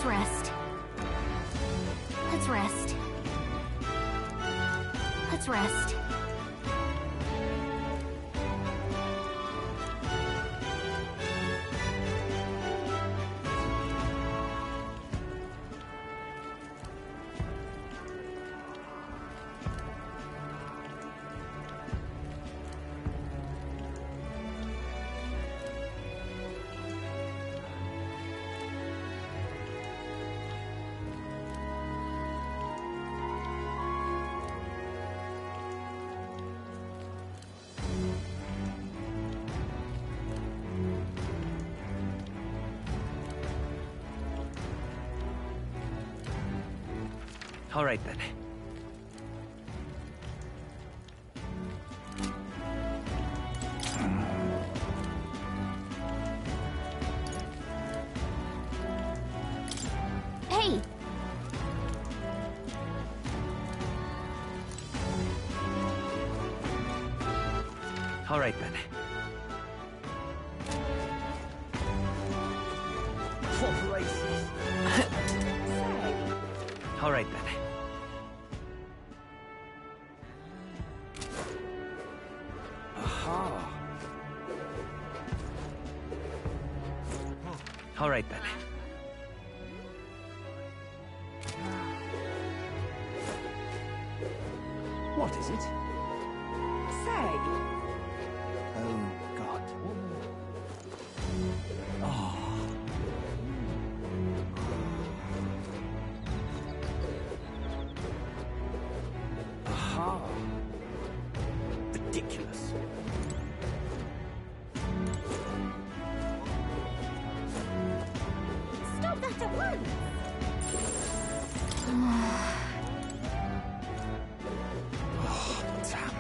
Let's rest. Let's rest. Let's rest. All right, then. Hey! All right, then. Corporations. All right, then. Aha. All right, then. What is it? Say, Oh, God. Oh. Aha. Ridiculous. Stop that at once! Oh, damn.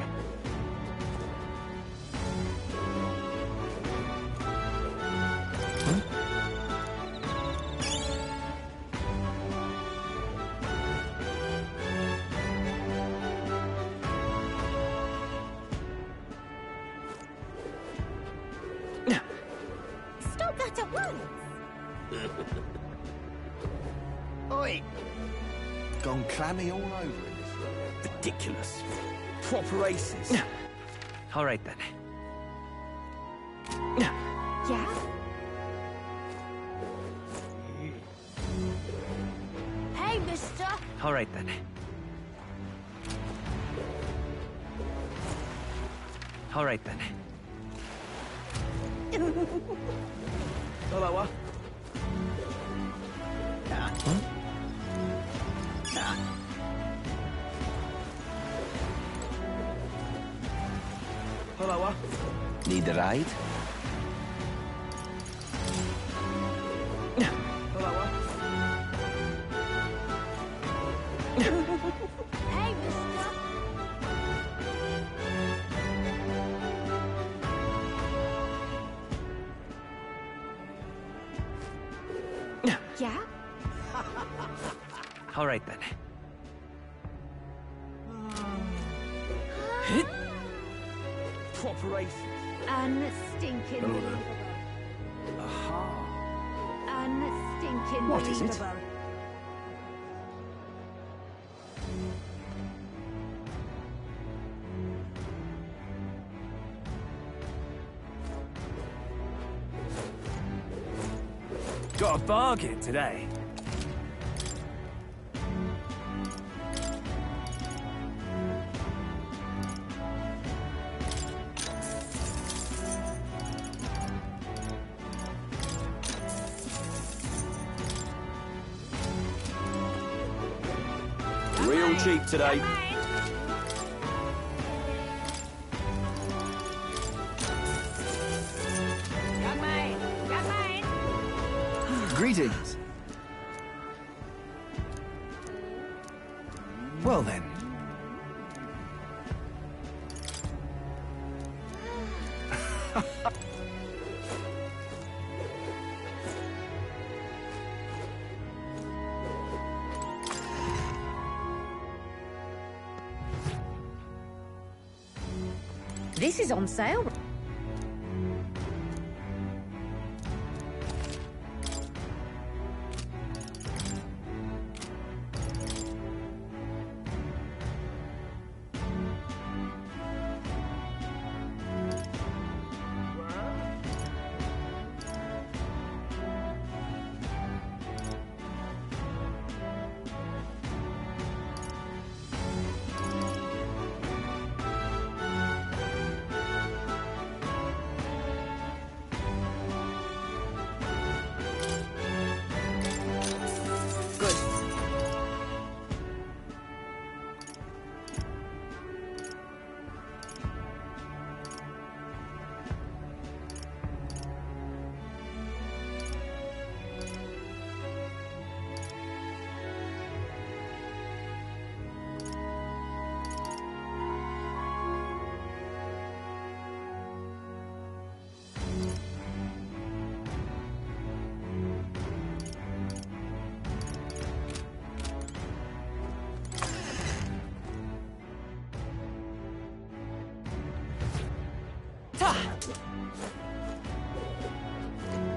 Stop that at once! Oi! Gone clammy all over in this room. Ridiculous. Proper aces. All right, then. Yeah? Hey, mister! All right, then. All right, then. Hello, Hello, Need a ride? Hello, Hey, mister! Yeah? All right, then. Proper aces. Unstinking believable. Aha. Unstinking What is it? believable. Got a bargain today. Real cheap today. Greetings. Well then. This is on sale.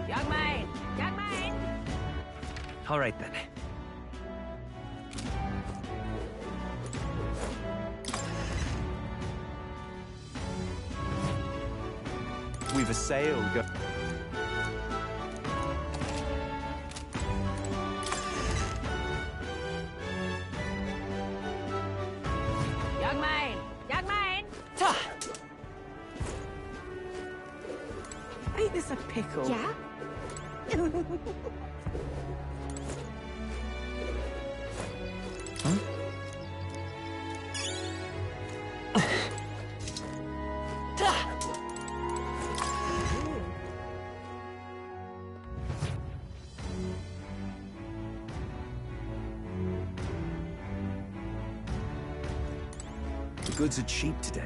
Young man! Young man! All right then. We've a sale go. Young man! Young man! Ain't this a pickle? Yeah? The goods are cheap today.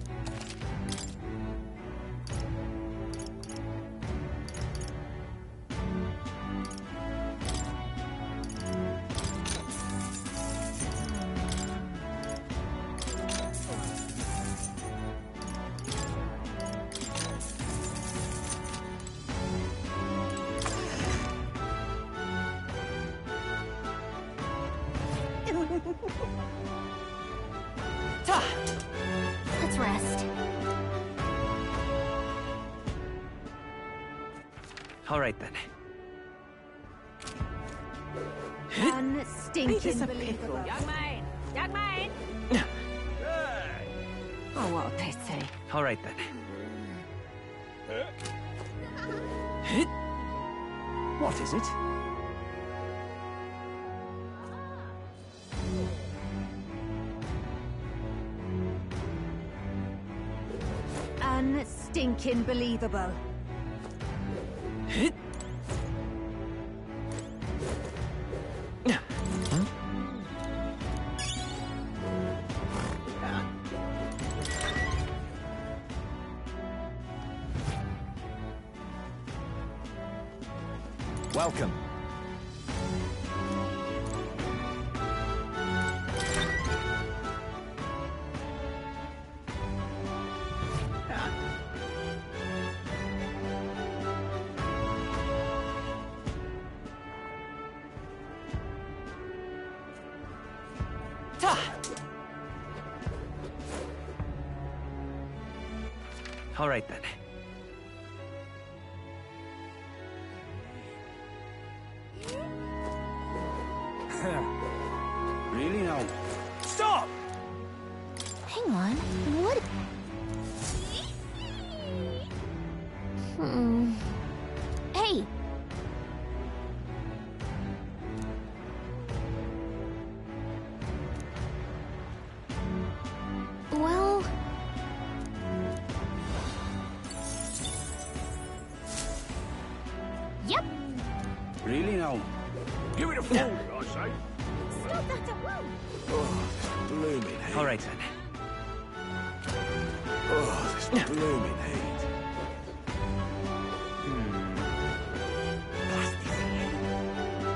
Let's rest. All right then. Ain't this Unstinking a believable. pickle? Young man! Young man! Oh, what a pity. All right then. What is it? Unstinking believable. Welcome. All right then. Really now? Stop! Hang on. What? Hey! Well... Yep! Really now? Give it a fold, I say. Stop that at once! Oh, this blooming heat. All right then. Oh, this blooming heat.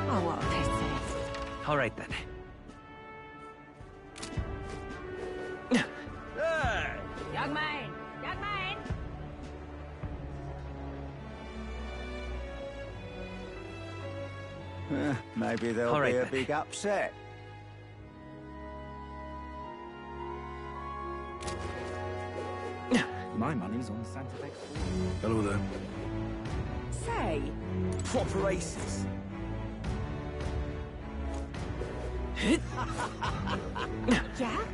Oh, what a pity. All right then. Young man! Young man! Maybe there'll All right be a then. big upset. My money's on Santa Fe. Hello there. Say, Proper aces. Yeah?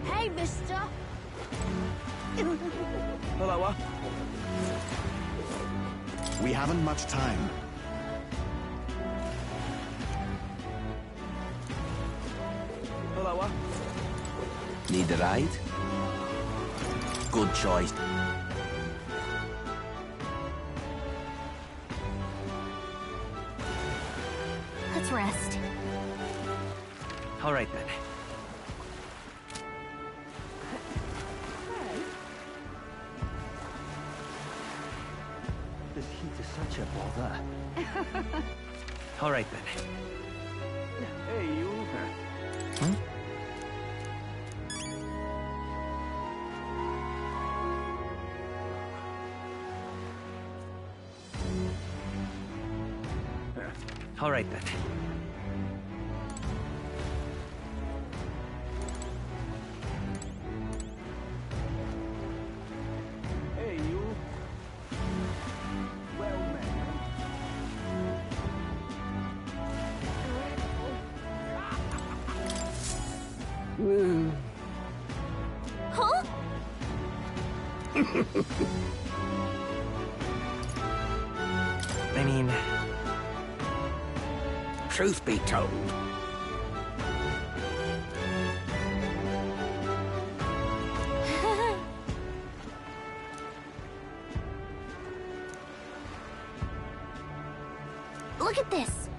Hey, mister! Hello. We haven't much time. Hello. Need a ride? Good choice. Let's rest. All right then. This heat is such a bother. All right then. Hey, you. All right, then. Hey, you. Well met. Huh? I mean, Truth be told, Look at this.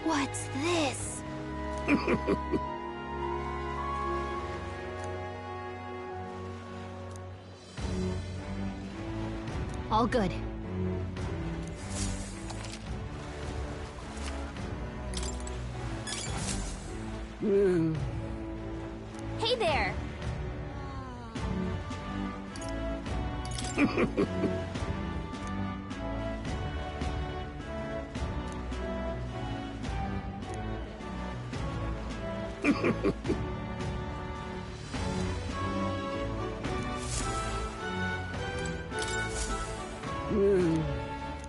What's this? All good. Hey there.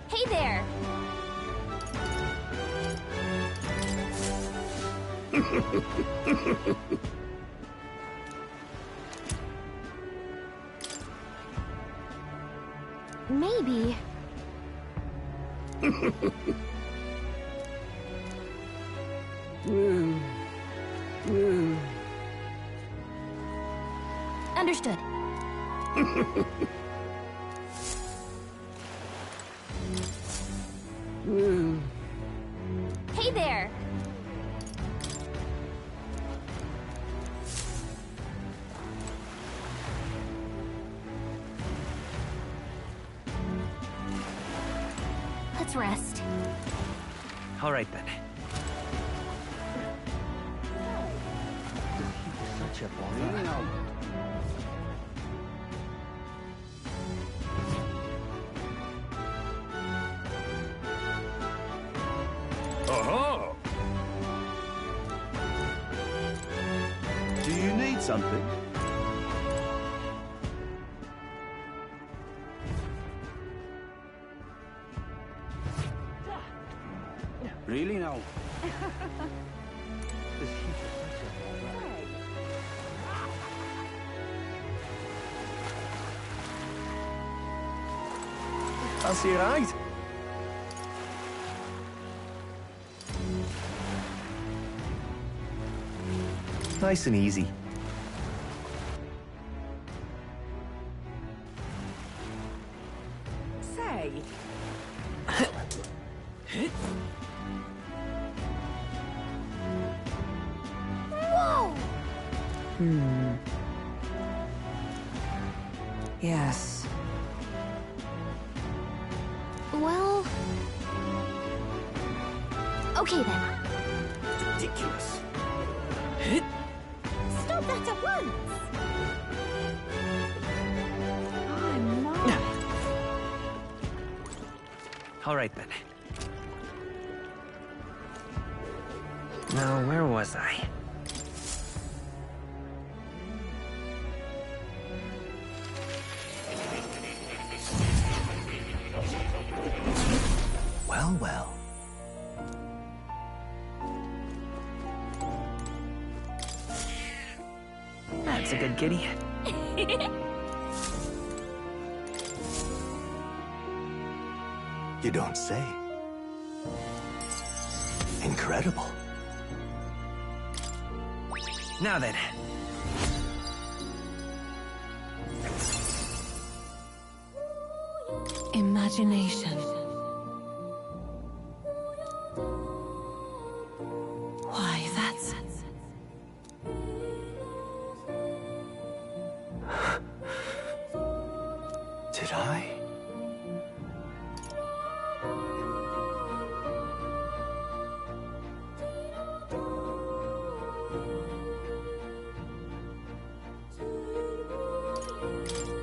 Hey there. Maybe. Understood. Hey there. Let's rest. all right, then. such a bother. Oh-ho! Do you need something? Really now? I'll see you right. Nice and easy. Say. Whoa! Yes. Well... Okay then. Ridiculous. Stop that at once! I'm not. All right, then. Now, where was I? Well, well. That's a good kitty. You don't say. Incredible. Now then. Imagination. Why, that's... Did I?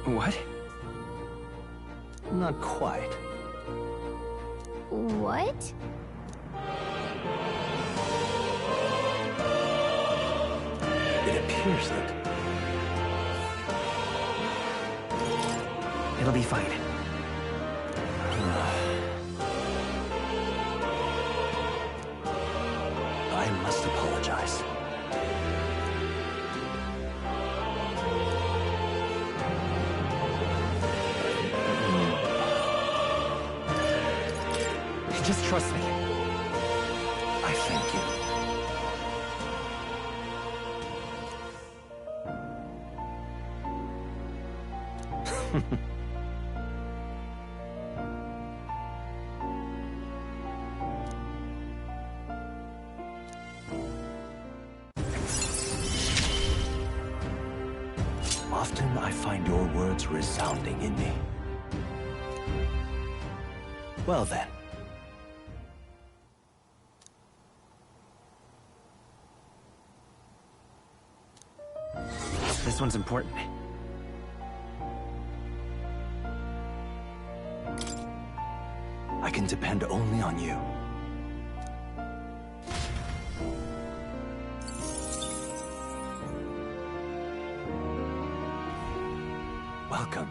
What? Not quite. What? It appears that... It'll be fine. I must apologize. Just trust me. I thank you. Often I find your words resounding in me. Well then. This one's important. I can depend only on you. Welcome.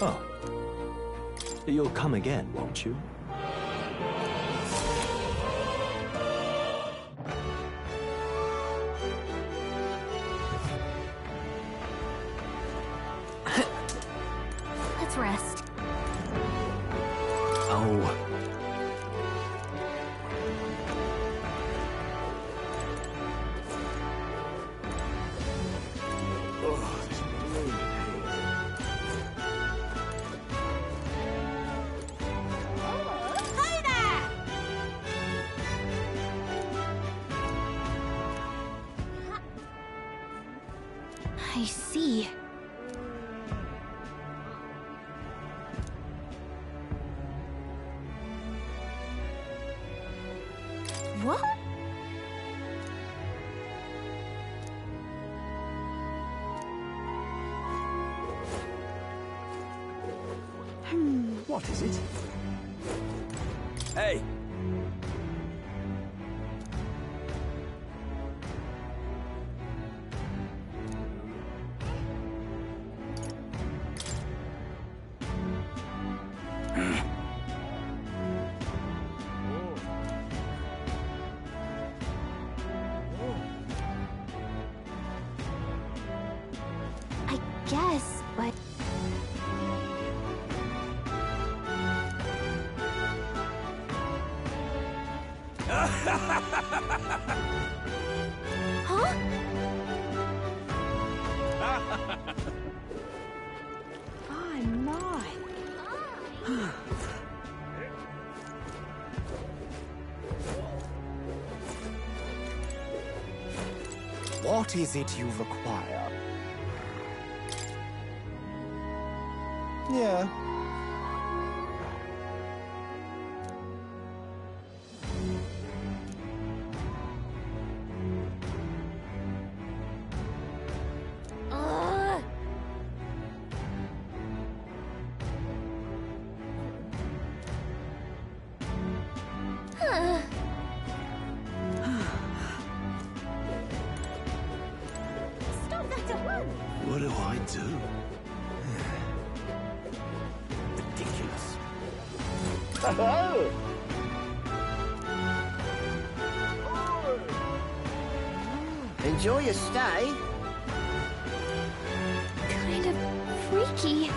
Oh. You'll come again, won't you? Let's rest. Oh. I see. What? What is it? Hey! I guess, but... Huh? I'm not. What is it you require? Yeah. Ugh. Huh. Stop that at once! What do I do? Ridiculous. Enjoy your stay. Kind of freaky.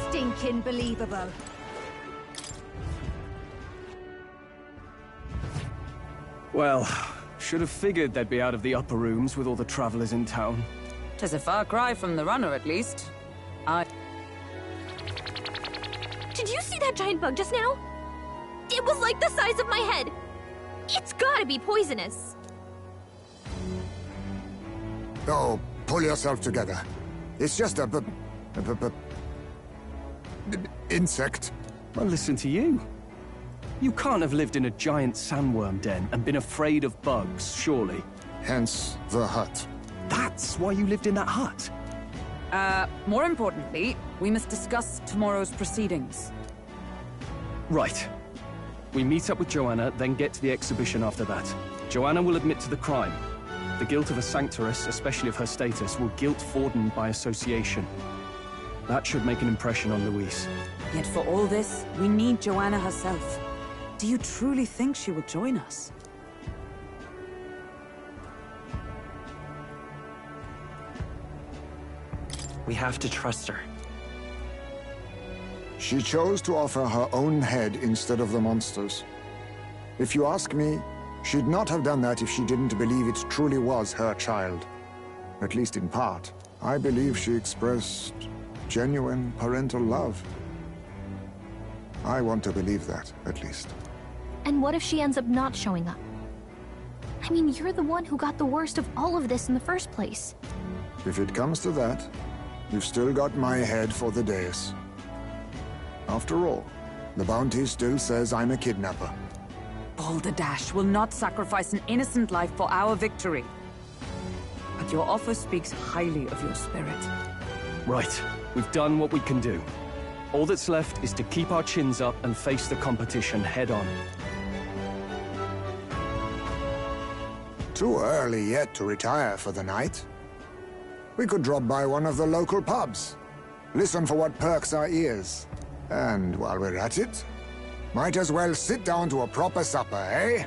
Stinky. fucking believable. Well, should have figured they'd be out of the upper rooms with all the travelers in town. 'Tis a far cry from the runner, at least. Did you see that giant bug just now? It was like the size of my head. It's gotta be poisonous. Oh, pull yourself together. It's just a insect. Well, listen to you. You can't have lived in a giant sandworm den and been afraid of bugs, surely. Hence the hut. That's why you lived in that hut? More importantly, we must discuss tomorrow's proceedings. Right. We meet up with Joanna, then get to the exhibition after that. Joanna will admit to the crime. The guilt of a sanctoress, especially of her status, will guilt Forden by association. That should make an impression on Louise. Yet for all this, we need Joanna herself. Do you truly think she will join us? We have to trust her. She chose to offer her own head instead of the monster's. If you ask me, she'd not have done that if she didn't believe it truly was her child. At least in part. I believe she expressed genuine parental love. I want to believe that, at least. And what if she ends up not showing up? I mean, you're the one who got the worst of all of this in the first place. If it comes to that, you've still got my head for the dais. After all, the bounty still says I'm a kidnapper. Balderdash will not sacrifice an innocent life for our victory. But your offer speaks highly of your spirit. Right. We've done what we can do. All that's left is to keep our chins up and face the competition head on. Too early yet to retire for the night. We could drop by one of the local pubs. Listen for what perks our ears. And while we're at it, might as well sit down to a proper supper, eh?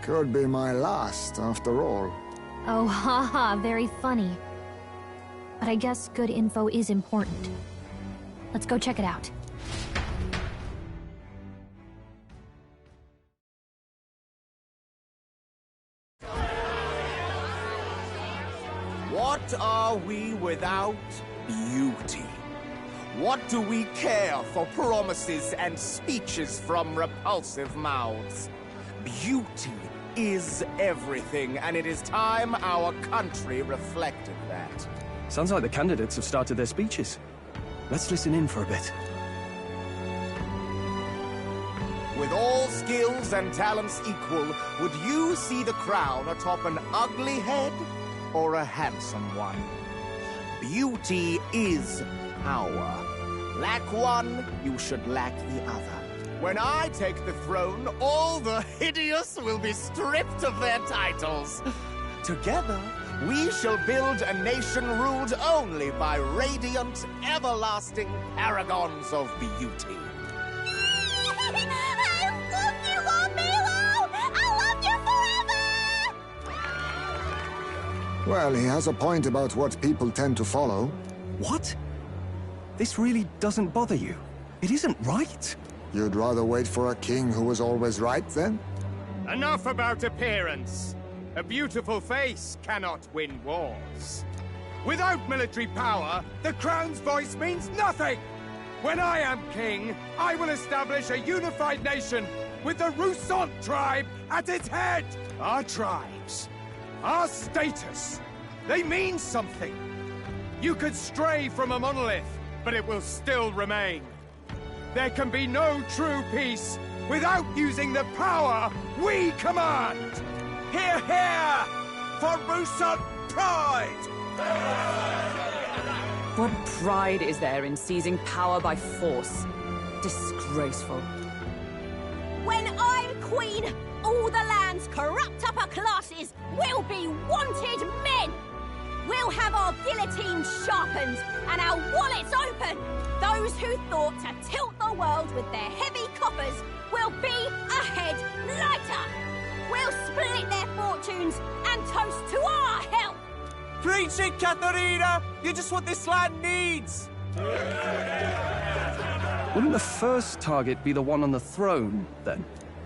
Could be my last, after all. Oh, haha, very funny. But I guess good info is important. Let's go check it out. What are we without beauty? What do we care for promises and speeches from repulsive mouths? Beauty is everything, and it is time our country reflected that. Sounds like the candidates have started their speeches. Let's listen in for a bit. With all skills and talents equal, would you see the crown atop an ugly head or a handsome one? Beauty is power. Lack one, you should lack the other. When I take the throne, all the hideous will be stripped of their titles. Together, we shall build a nation ruled only by radiant, everlasting paragons of beauty. I love you, Milo! I love you forever! Well, he has a point about what people tend to follow. What? This really doesn't bother you? It isn't right. You'd rather wait for a king who was always right, then? Enough about appearance. A beautiful face cannot win wars. Without military power, the crown's voice means nothing! When I am king, I will establish a unified nation with the Roussant tribe at its head! Our tribes, our status, they mean something. You could stray from a monolith, but it will still remain. There can be no true peace without using the power we command! Hear, hear! For Roussant pride! What pride is there in seizing power by force? Disgraceful. When I'm queen, all the land's corrupt upper classes will be wanted men! We'll have our guillotines sharpened and our wallets open! Those who thought to tilt the world with their heavy coffers will be a head lighter! We'll split their fortunes and toast to our help! Preach it, Katharina! You're just what this land needs! Wouldn't the first target be the one on the throne, then?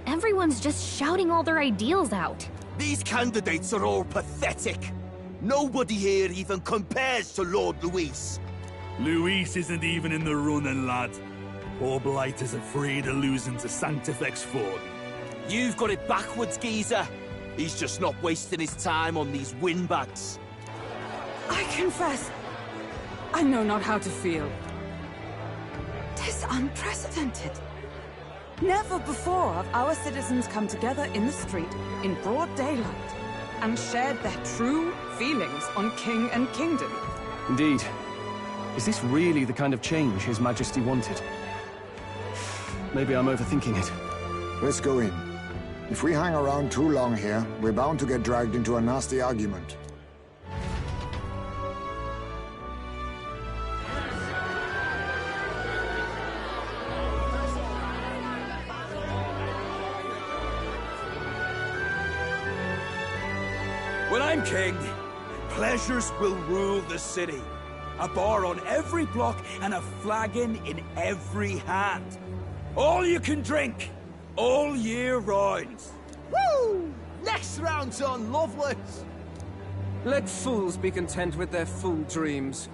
Everyone's just shouting all their ideals out. These candidates are all pathetic. Nobody here even compares to Lord Luis. Luis isn't even in the running, lad. Poor Blight is afraid of losing to Sanctifex Ford. You've got it backwards, geezer. He's just not wasting his time on these windbags. I confess, I know not how to feel. 'Tis unprecedented. Never before have our citizens come together in the street in broad daylight and shared their true feelings on king and kingdom. Indeed. Is this really the kind of change His Majesty wanted? Maybe I'm overthinking it. Let's go in. If we hang around too long here, we're bound to get dragged into a nasty argument. When I'm king, pleasures will rule the city. A bar on every block and a flagon in every hand. All you can drink, all year round. Woo! Next round's on Lovelace. Let fools be content with their fool dreams.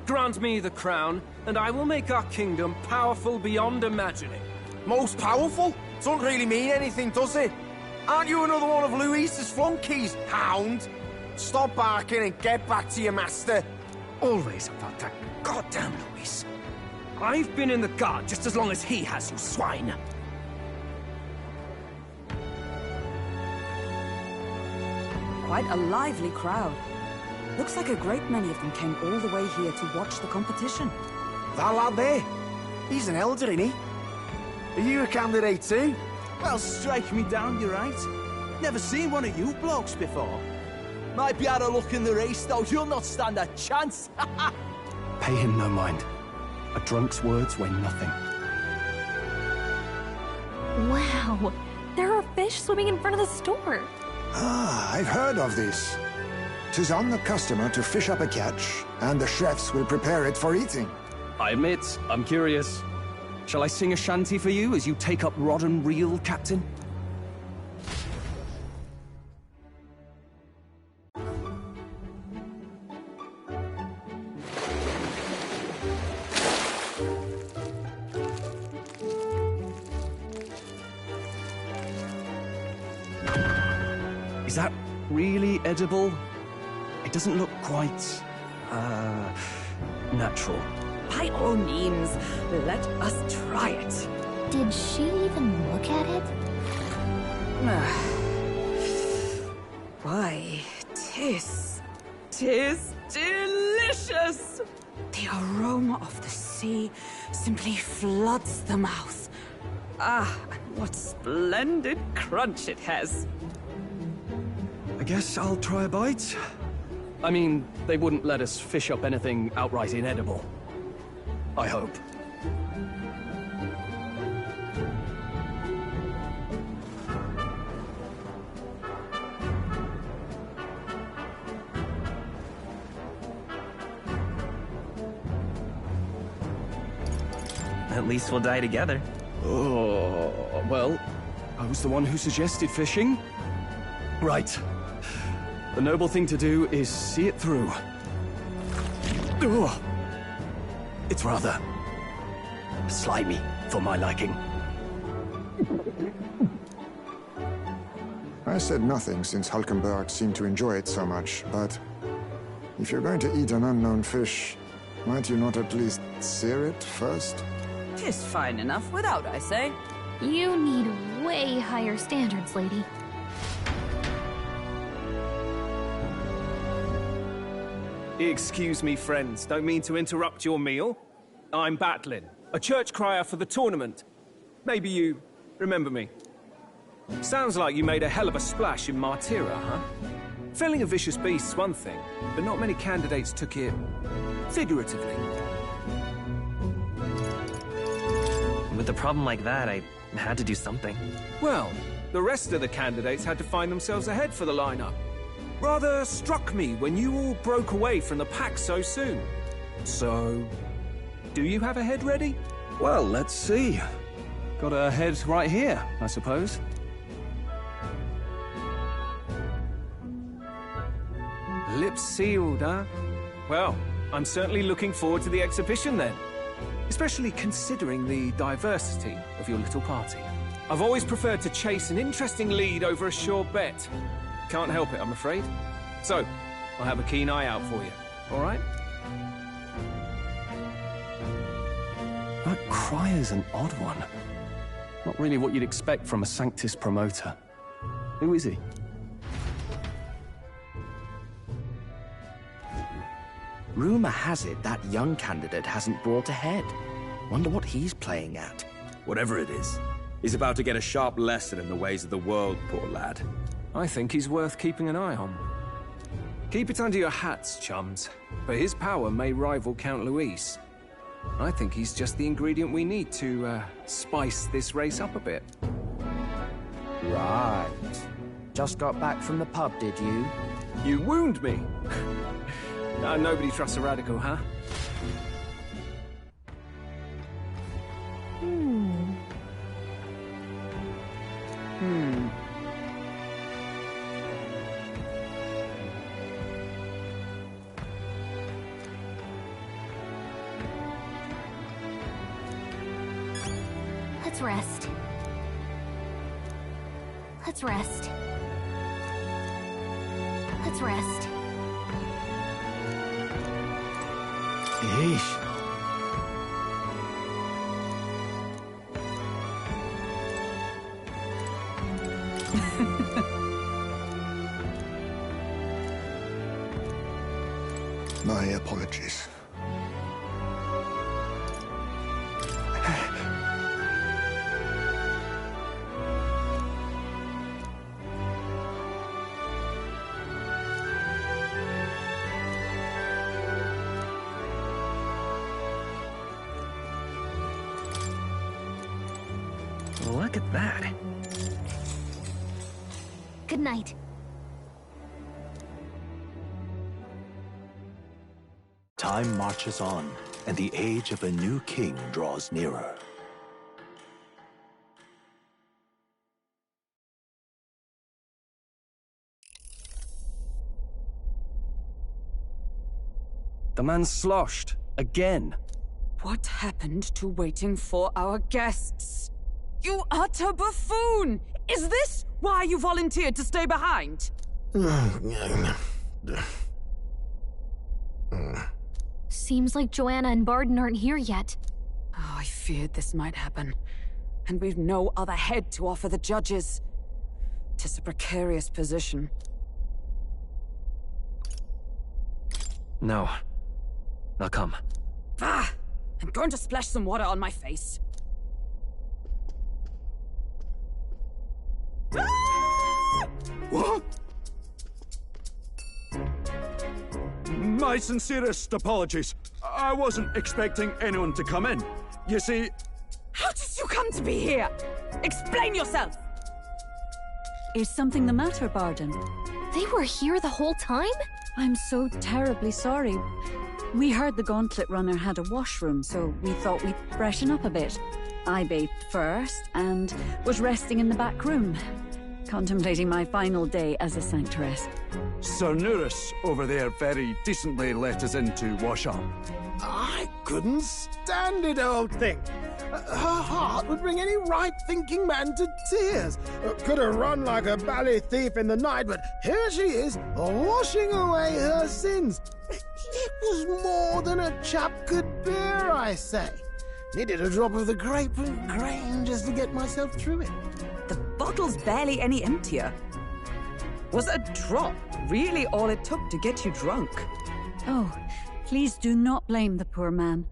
Grant me the crown, and I will make our kingdom powerful beyond imagining. Most powerful? Doesn't really mean anything, does it? Aren't you another one of Luis's flunkies, hound? Stop barking and get back to your master. Always about that goddamn Luis. I've been in the guard just as long as he has, you swine. Quite a lively crowd. Looks like a great many of them came all the way here to watch the competition. That lad there, he's an elder, isn't he? Are you a candidate too? Well, strike me down, you're right. Never seen one of you blokes before. Might be out of luck in the race, though. You'll not stand a chance. Pay him no mind. A drunk's words weigh nothing. Wow, there are fish swimming in front of the store. Ah, I've heard of this. 'Tis on the customer to fish up a catch, and the chefs will prepare it for eating. I admit, I'm curious. Shall I sing a shanty for you as you take up rod and reel, Captain? Is that really edible? It doesn't look quite, natural. By all means, let us try it. Did she even look at it? Why, tis delicious! The aroma of the sea simply floods the mouth. Ah, and what splendid crunch it has. I guess I'll try a bite. I mean, they wouldn't let us fish up anything outright inedible. I hope. At least we'll die together. Oh, well, I was the one who suggested fishing. Right. The noble thing to do is see it through. Ugh. It's rather slimy for my liking. I said nothing since Hulkenberg seemed to enjoy it so much, but if you're going to eat an unknown fish, might you not at least sear it first? 'Tis fine enough without, I say. You need way higher standards, lady. Excuse me, friends. Don't mean to interrupt your meal. I'm Batlin, a church crier for the tournament. Maybe you remember me. Sounds like you made a hell of a splash in Martyra, huh? Felling a vicious beast's one thing, but not many candidates took it figuratively. With a problem like that, I had to do something. Well, the rest of the candidates had to find themselves ahead for the lineup. Rather struck me when you all broke away from the pack so soon. So, do you have a head ready? Well, let's see. Got her head right here, I suppose. Lips sealed, huh? Well, I'm certainly looking forward to the exhibition then. Especially considering the diversity of your little party. I've always preferred to chase an interesting lead over a sure bet. Can't help it, I'm afraid. So, I'll have a keen eye out for you, all right? That Cryer's an odd one. Not really what you'd expect from a Sanctus promoter. Who is he? Rumor has it that young candidate hasn't brought ahead. Wonder what he's playing at. Whatever it is, he's about to get a sharp lesson in the ways of the world, poor lad. I think he's worth keeping an eye on. Keep it under your hats, chums, but his power may rival Count Luis. I think he's just the ingredient we need to, spice this race up a bit. Right. Just got back from the pub, did you? You wound me! Nobody trusts a radical, huh? Let's rest. Let's rest. Let's rest. Yeesh. My apologies. Look at that. Good night. Time marches on, and the age of a new king draws nearer. The man's sloshed. Again. What happened to waiting for our guests? You utter buffoon! Is this why you volunteered to stay behind? Seems like Joanna and Barden aren't here yet. Oh, I feared this might happen. And we've no other head to offer the judges. 'Tis a precarious position. No. Now come. Ah! I'm going to splash some water on my face. What? My sincerest apologies. I wasn't expecting anyone to come in. You see... How did you come to be here? Explain yourself! Is something the matter, Barden? They were here the whole time? I'm so terribly sorry. We heard the Gauntlet Runner had a washroom, so we thought we'd freshen up a bit. I bathed first, and was resting in the back room, contemplating my final day as a Sanctoress. Sir Nuris over there very decently let us in to wash up. I couldn't stand it, old thing. Her heart would bring any right-thinking man to tears. Could have run like a bally thief in the night, but here she is, washing away her sins. It was more than a chap could bear, I say. Needed a drop of the grapefruit grain just to get myself through it. The bottle's barely any emptier. Was a drop really all it took to get you drunk? Oh, please do not blame the poor man.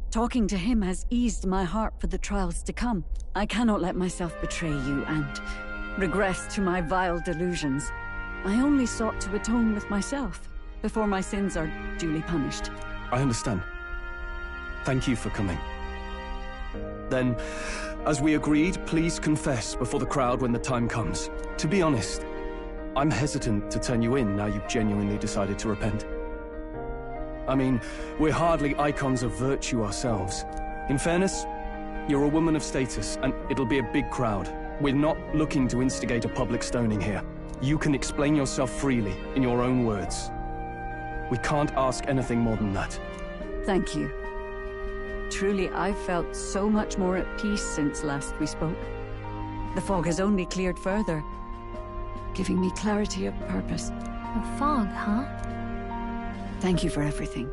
Talking to him has eased my heart for the trials to come. I cannot let myself betray you and regress to my vile delusions. I only sought to atone with myself before my sins are duly punished. I understand. Thank you for coming. Then, as we agreed, please confess before the crowd when the time comes. To be honest, I'm hesitant to turn you in now you've genuinely decided to repent. I mean, we're hardly icons of virtue ourselves. In fairness, You're a woman of status, and it'll be a big crowd. We're not looking to instigate a public stoning here. You can explain yourself freely, in your own words. We can't ask anything more than that. Thank you. Truly, I've felt so much more at peace since last we spoke. The fog has only cleared further, giving me clarity of purpose. The fog, huh? Thank you for everything.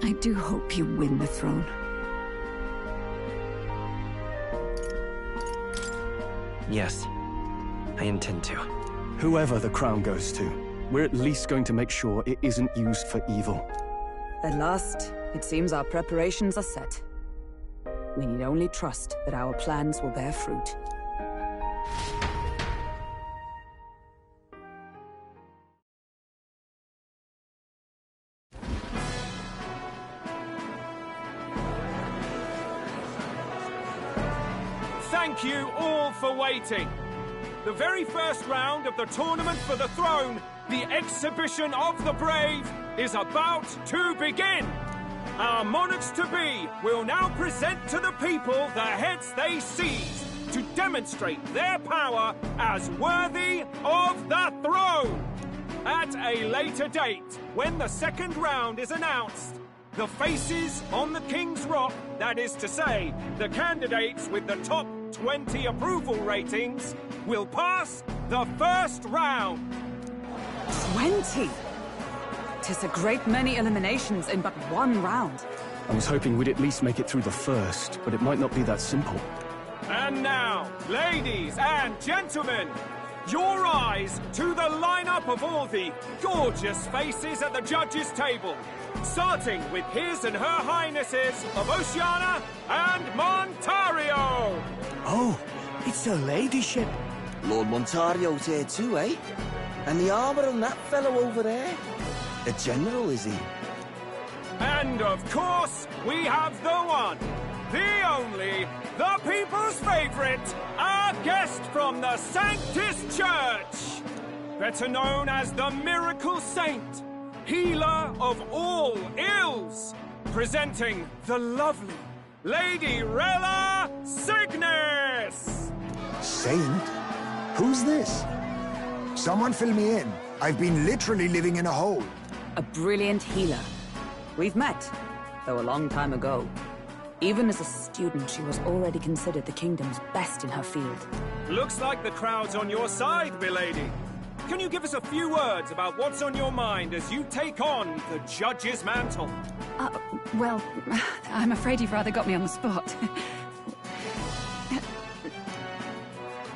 I do hope you win the throne. Yes, I intend to. Whoever the crown goes to, we're at least going to make sure it isn't used for evil. At last, it seems our preparations are set. We need only trust that our plans will bear fruit. Thank you all for waiting. The very first round of the tournament for the throne, the exhibition of the brave, is about to begin. Our monarchs-to-be will now present to the people the heads they seized to demonstrate their power as worthy of the throne. At a later date, when the second round is announced, the faces on the King's Rock, that is to say, the candidates with the top 20 approval ratings, will pass the first round. 20? 'Tis a great many eliminations in but one round. I was hoping we'd at least make it through the first, but it might not be that simple. And now, ladies and gentlemen, your eyes to the lineup of all the gorgeous faces at the judges' table, starting with His and Her Highnesses of Oceania and Montario. Oh, it's a ladyship. Lord Montario's here too, eh? And the armor on that fellow over there? A general, is he? And of course, we have the one, the only, the people's favorite, our guest from the Sanctus Church, better known as the Miracle Saint, healer of all ills, presenting the lovely Lady Rella Cygnus! Saint? Who's this? Someone fill me in. I've been literally living in a hole. A brilliant healer. We've met, though a long time ago. Even as a student, she was already considered the kingdom's best in her field. Looks like the crowd's on your side, milady. Can you give us a few words about what's on your mind as you take on the judge's mantle? Well, I'm afraid you've rather got me on the spot.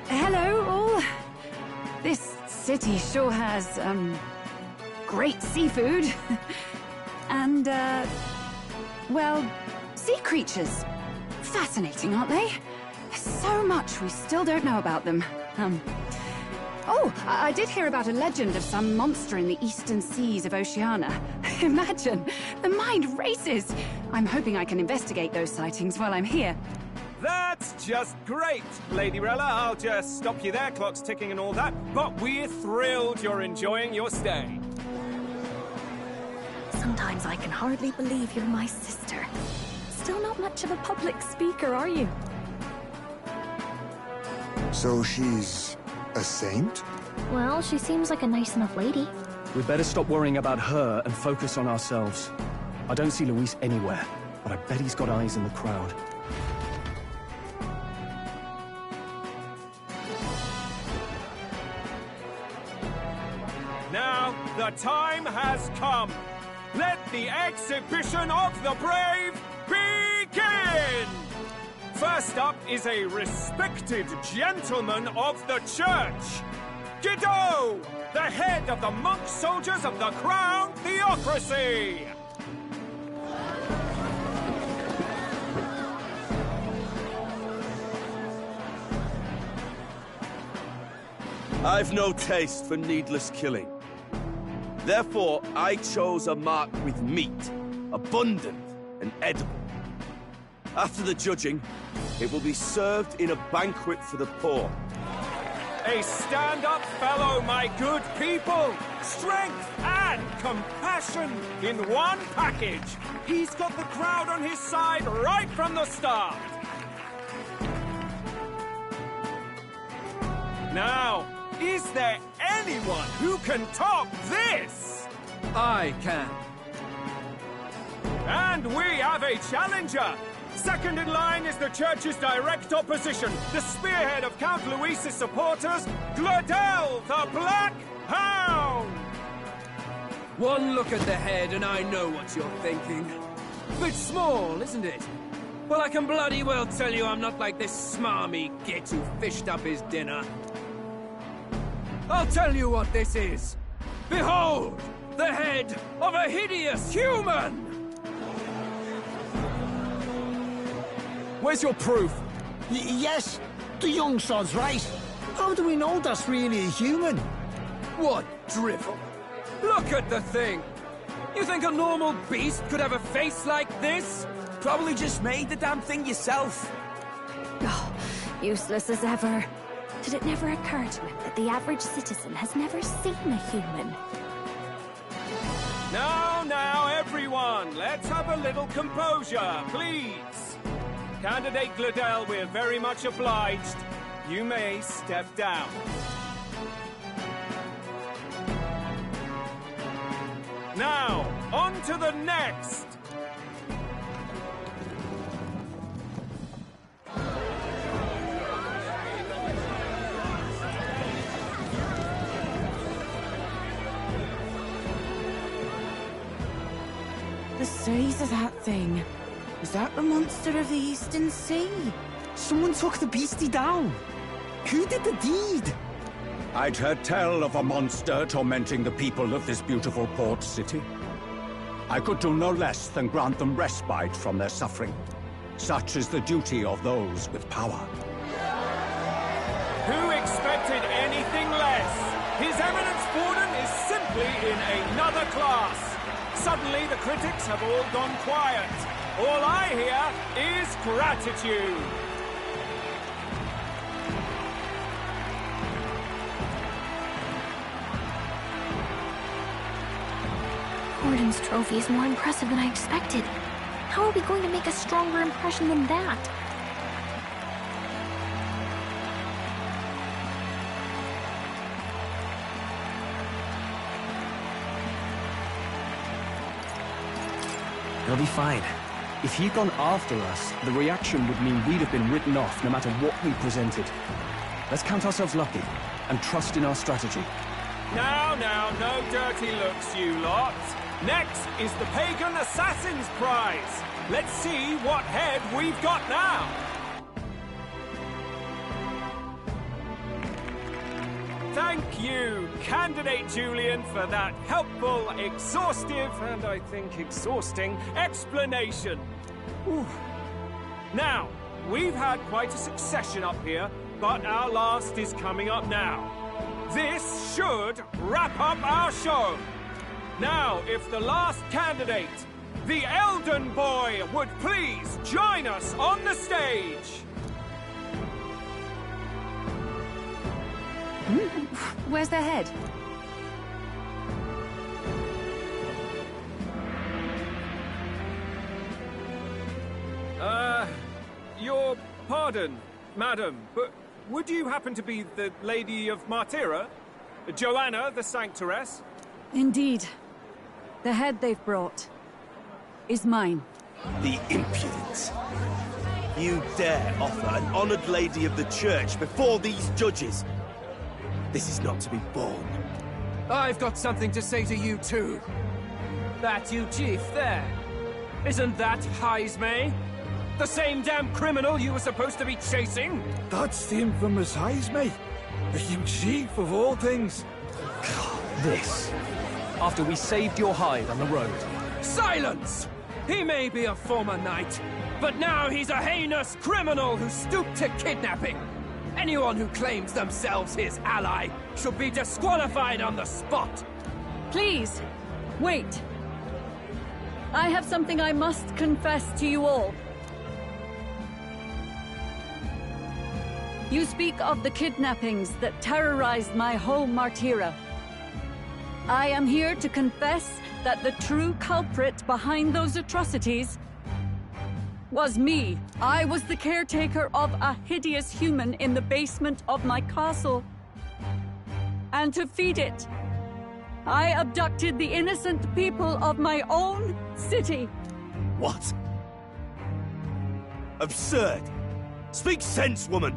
Hello, all. This city sure has, great seafood. And, well, sea creatures. Fascinating, aren't they? There's so much we still don't know about them. Oh, I did hear about a legend of some monster in the eastern seas of Oceania. Imagine, the mind races. I'm hoping I can investigate those sightings while I'm here. That's just great, Lady Rella. I'll just stop you there, clock's ticking and all that. But we're thrilled you're enjoying your stay. Sometimes I can hardly believe you're my sister. Still not much of a public speaker, are you? So she's a saint? Well, she seems like a nice enough lady. We'd better stop worrying about her and focus on ourselves. I don't see Luis anywhere, but I bet he's got eyes in the crowd. Now, the time has come. Let the exhibition of the brave begin! First up is a respected gentleman of the church, Guido, the head of the monk soldiers of the Crown Theocracy. I've no taste for needless killing. Therefore, I chose a mark with meat, abundant and edible. After the judging, it will be served in a banquet for the poor. A stand-up fellow, my good people! Strength and and compassion in one package. He's got the crowd on his side right from the start. Now, is there anyone who can top this? I can. And we have a challenger. Second in line is the church's direct opposition, the spearhead of Count Luis's supporters, Gladel the Black Hound! One look at the head and I know what you're thinking. Bit small, isn't it? Well, I can bloody well tell you I'm not like this smarmy git who fished up his dinner. I'll tell you what this is. Behold, the head of a hideous human! Where's your proof? Yes, the young sod's right. How do we know that's really a human? What drivel? Look at the thing! You think a normal beast could have a face like this? Probably just made the damn thing yourself. Oh, useless as ever. Did it never occur to him that the average citizen has never seen a human? Now, everyone, let's have a little composure, please. Candidate Gladel, we're very much obliged. You may step down. Now, on to the next! The size of that thing. Is that the monster of the Eastern Sea? Someone took the beastie down. Who did the deed? I'd heard tell of a monster tormenting the people of this beautiful port city. I could do no less than grant them respite from their suffering. Such is the duty of those with power. Who expected anything less? His Eminence Borden is simply in another class. Suddenly the critics have all gone quiet. All I hear is gratitude. Borden's trophy is more impressive than I expected. How are we going to make a stronger impression than that? It'll be fine. If he'd gone after us, the reaction would mean we'd have been written off no matter what we presented. Let's count ourselves lucky and trust in our strategy. Now, no dirty looks, you lot. Next is the Pagan Assassin's Prize. Let's see what head we've got now. Thank you, Candidate Julian, for that helpful, exhaustive, and I think exhausting explanation. Whew. Now, we've had quite a succession up here, but our last is coming up now. This should wrap up our show. Now, if the last candidate, the Elden Boy, would please join us on the stage. Where's their head? Your pardon, madam, but would you happen to be the Lady of Martyra? Joanna, the Sanctoress? Indeed. The head they've brought is mine. The impudence. You dare offer an honored lady of the church before these judges? This is not to be borne. I've got something to say to you too. That you, Chief, there. Isn't that Heismay? The same damn criminal you were supposed to be chasing? That's the infamous Heismay. You chief of all things. This. After we saved your hide on the road. Silence! He may be a former knight, but now he's a heinous criminal who stooped to kidnapping. Anyone who claims themselves his ally should be disqualified on the spot. Please, wait. I have something I must confess to you all. You speak of the kidnappings that terrorized my home Martyra. I am here to confess that the true culprit behind those atrocities was me. I was the caretaker of a hideous human in the basement of my castle. And to feed it, I abducted the innocent people of my own city. What? Absurd! Speak sense, woman!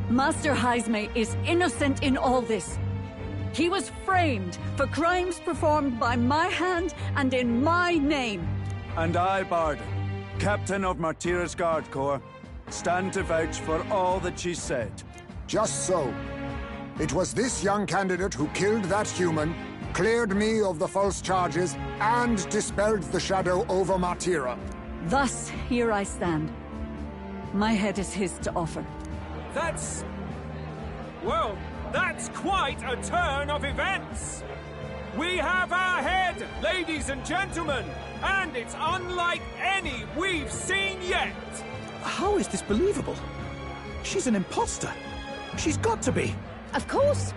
Master Heisme is innocent in all this. He was framed for crimes performed by my hand and in my name. And I, Barden, Captain of Martira's Guard Corps, stand to vouch for all that she said. Just so. It was this young candidate who killed that human, cleared me of the false charges, and dispelled the shadow over Martira. Thus, here I stand. My head is his to offer. That's... well, that's quite a turn of events! We have our head, ladies and gentlemen, and it's unlike any we've seen yet! How is this believable? She's an imposter. She's got to be. Of course.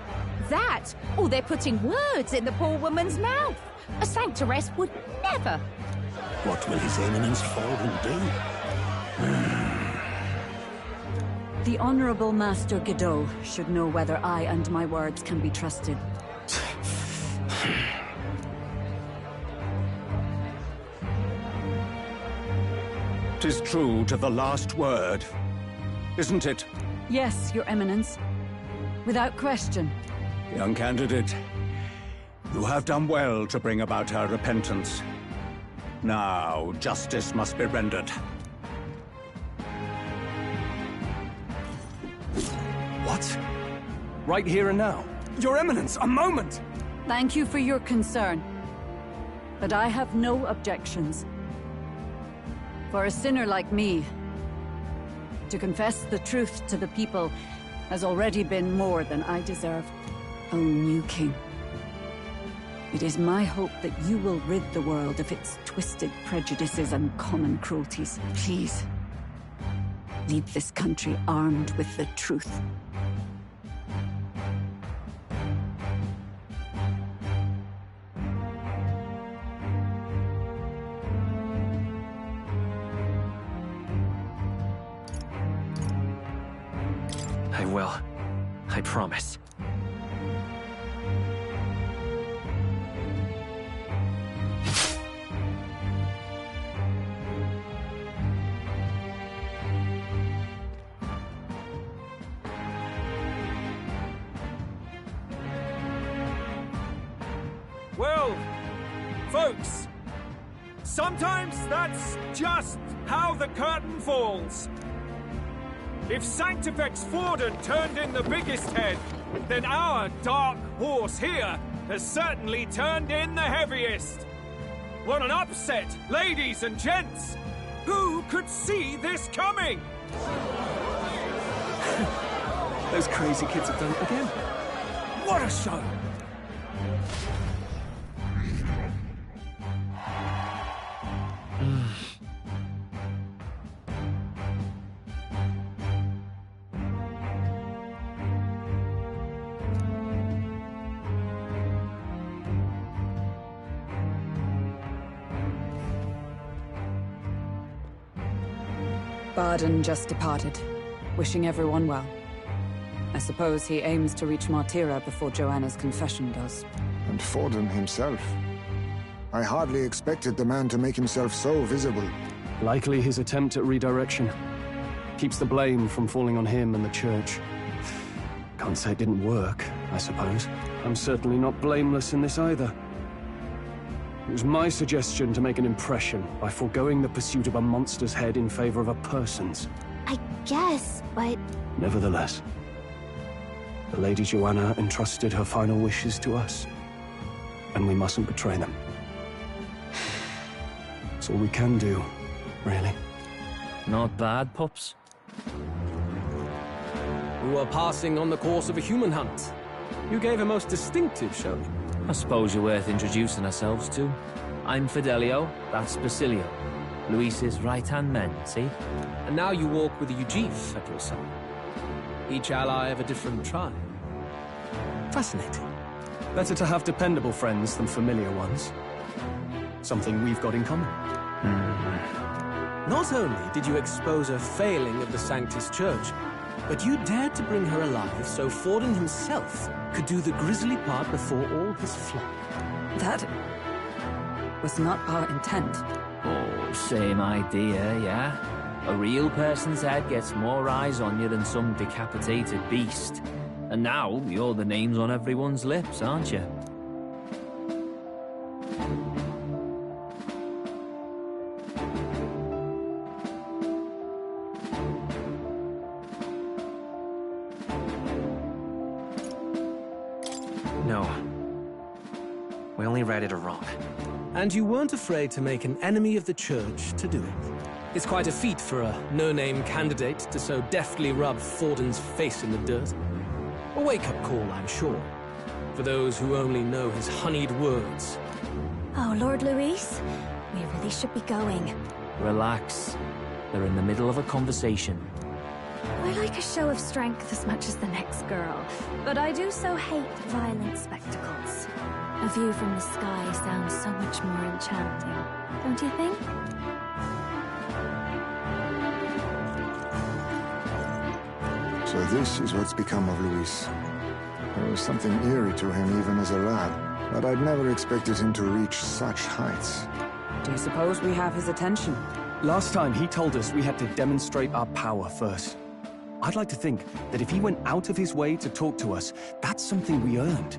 That, or they're putting words in the poor woman's mouth. A sanctoress would never. What will His Eminence Forden do? The Honorable Master Godot should know whether I and my words can be trusted. 'Tis true to the last word, isn't it? Yes, Your Eminence. Without question. Young candidate, you have done well to bring about her repentance. Now, justice must be rendered. What? Right here and now? Your Eminence, a moment! Thank you for your concern. But I have no objections. For a sinner like me, to confess the truth to the people has already been more than I deserve. O new king, it is my hope that you will rid the world of its twisted prejudices and common cruelties. Please, leave this country armed with the truth. I will. I promise. Well, folks, sometimes that's just how the curtain falls. If Sanctifex Forden turned in the biggest head, then our dark horse here has certainly turned in the heaviest. What an upset, ladies and gents! Who could see this coming? Those crazy kids have done it again. What a show! Barden just departed, wishing everyone well. I suppose he aims to reach Martira before Joanna's confession does. And Forden himself. I hardly expected the man to make himself so visible. Likely his attempt at redirection. Keeps the blame from falling on him and the Church. Can't say it didn't work, I suppose. I'm certainly not blameless in this either. It was my suggestion to make an impression by foregoing the pursuit of a monster's head in favor of a person's. I guess, but... Nevertheless, the Lady Joanna entrusted her final wishes to us, and we mustn't betray them. It's all we can do, really. Not bad, pups. We were passing on the course of a human hunt. You gave a most distinctive showing. I suppose you're worth introducing ourselves to. I'm Fidelio, that's Basilio. Luis's right-hand men, see? And now you walk with a Ujif at your side. Each ally of a different tribe. Fascinating. Better to have dependable friends than familiar ones. Something we've got in common. Not only did you expose a failing of the Sanctus Church, but you dared to bring her alive so Forden himself could do the grisly part before all his flock. That was not our intent. Oh, same idea, yeah? A real person's head gets more eyes on you than some decapitated beast. And now, you're the names on everyone's lips, aren't you? No. We only righted a wrong. And you weren't afraid to make an enemy of the Church to do it. It's quite a feat for a no-name candidate to so deftly rub Forden's face in the dirt. A wake-up call, I'm sure, for those who only know his honeyed words. Oh, Lord Luis, we really should be going. Relax. They're in the middle of a conversation. I like a show of strength as much as the next girl, but I do so hate violent spectacles. A view from the sky sounds so much more enchanting, don't you think? So this is what's become of Luis. There was something eerie to him even as a lad, but I'd never expected him to reach such heights. Do you suppose we have his attention? Last time, he told us we had to demonstrate our power first. I'd like to think that if he went out of his way to talk to us, that's something we earned.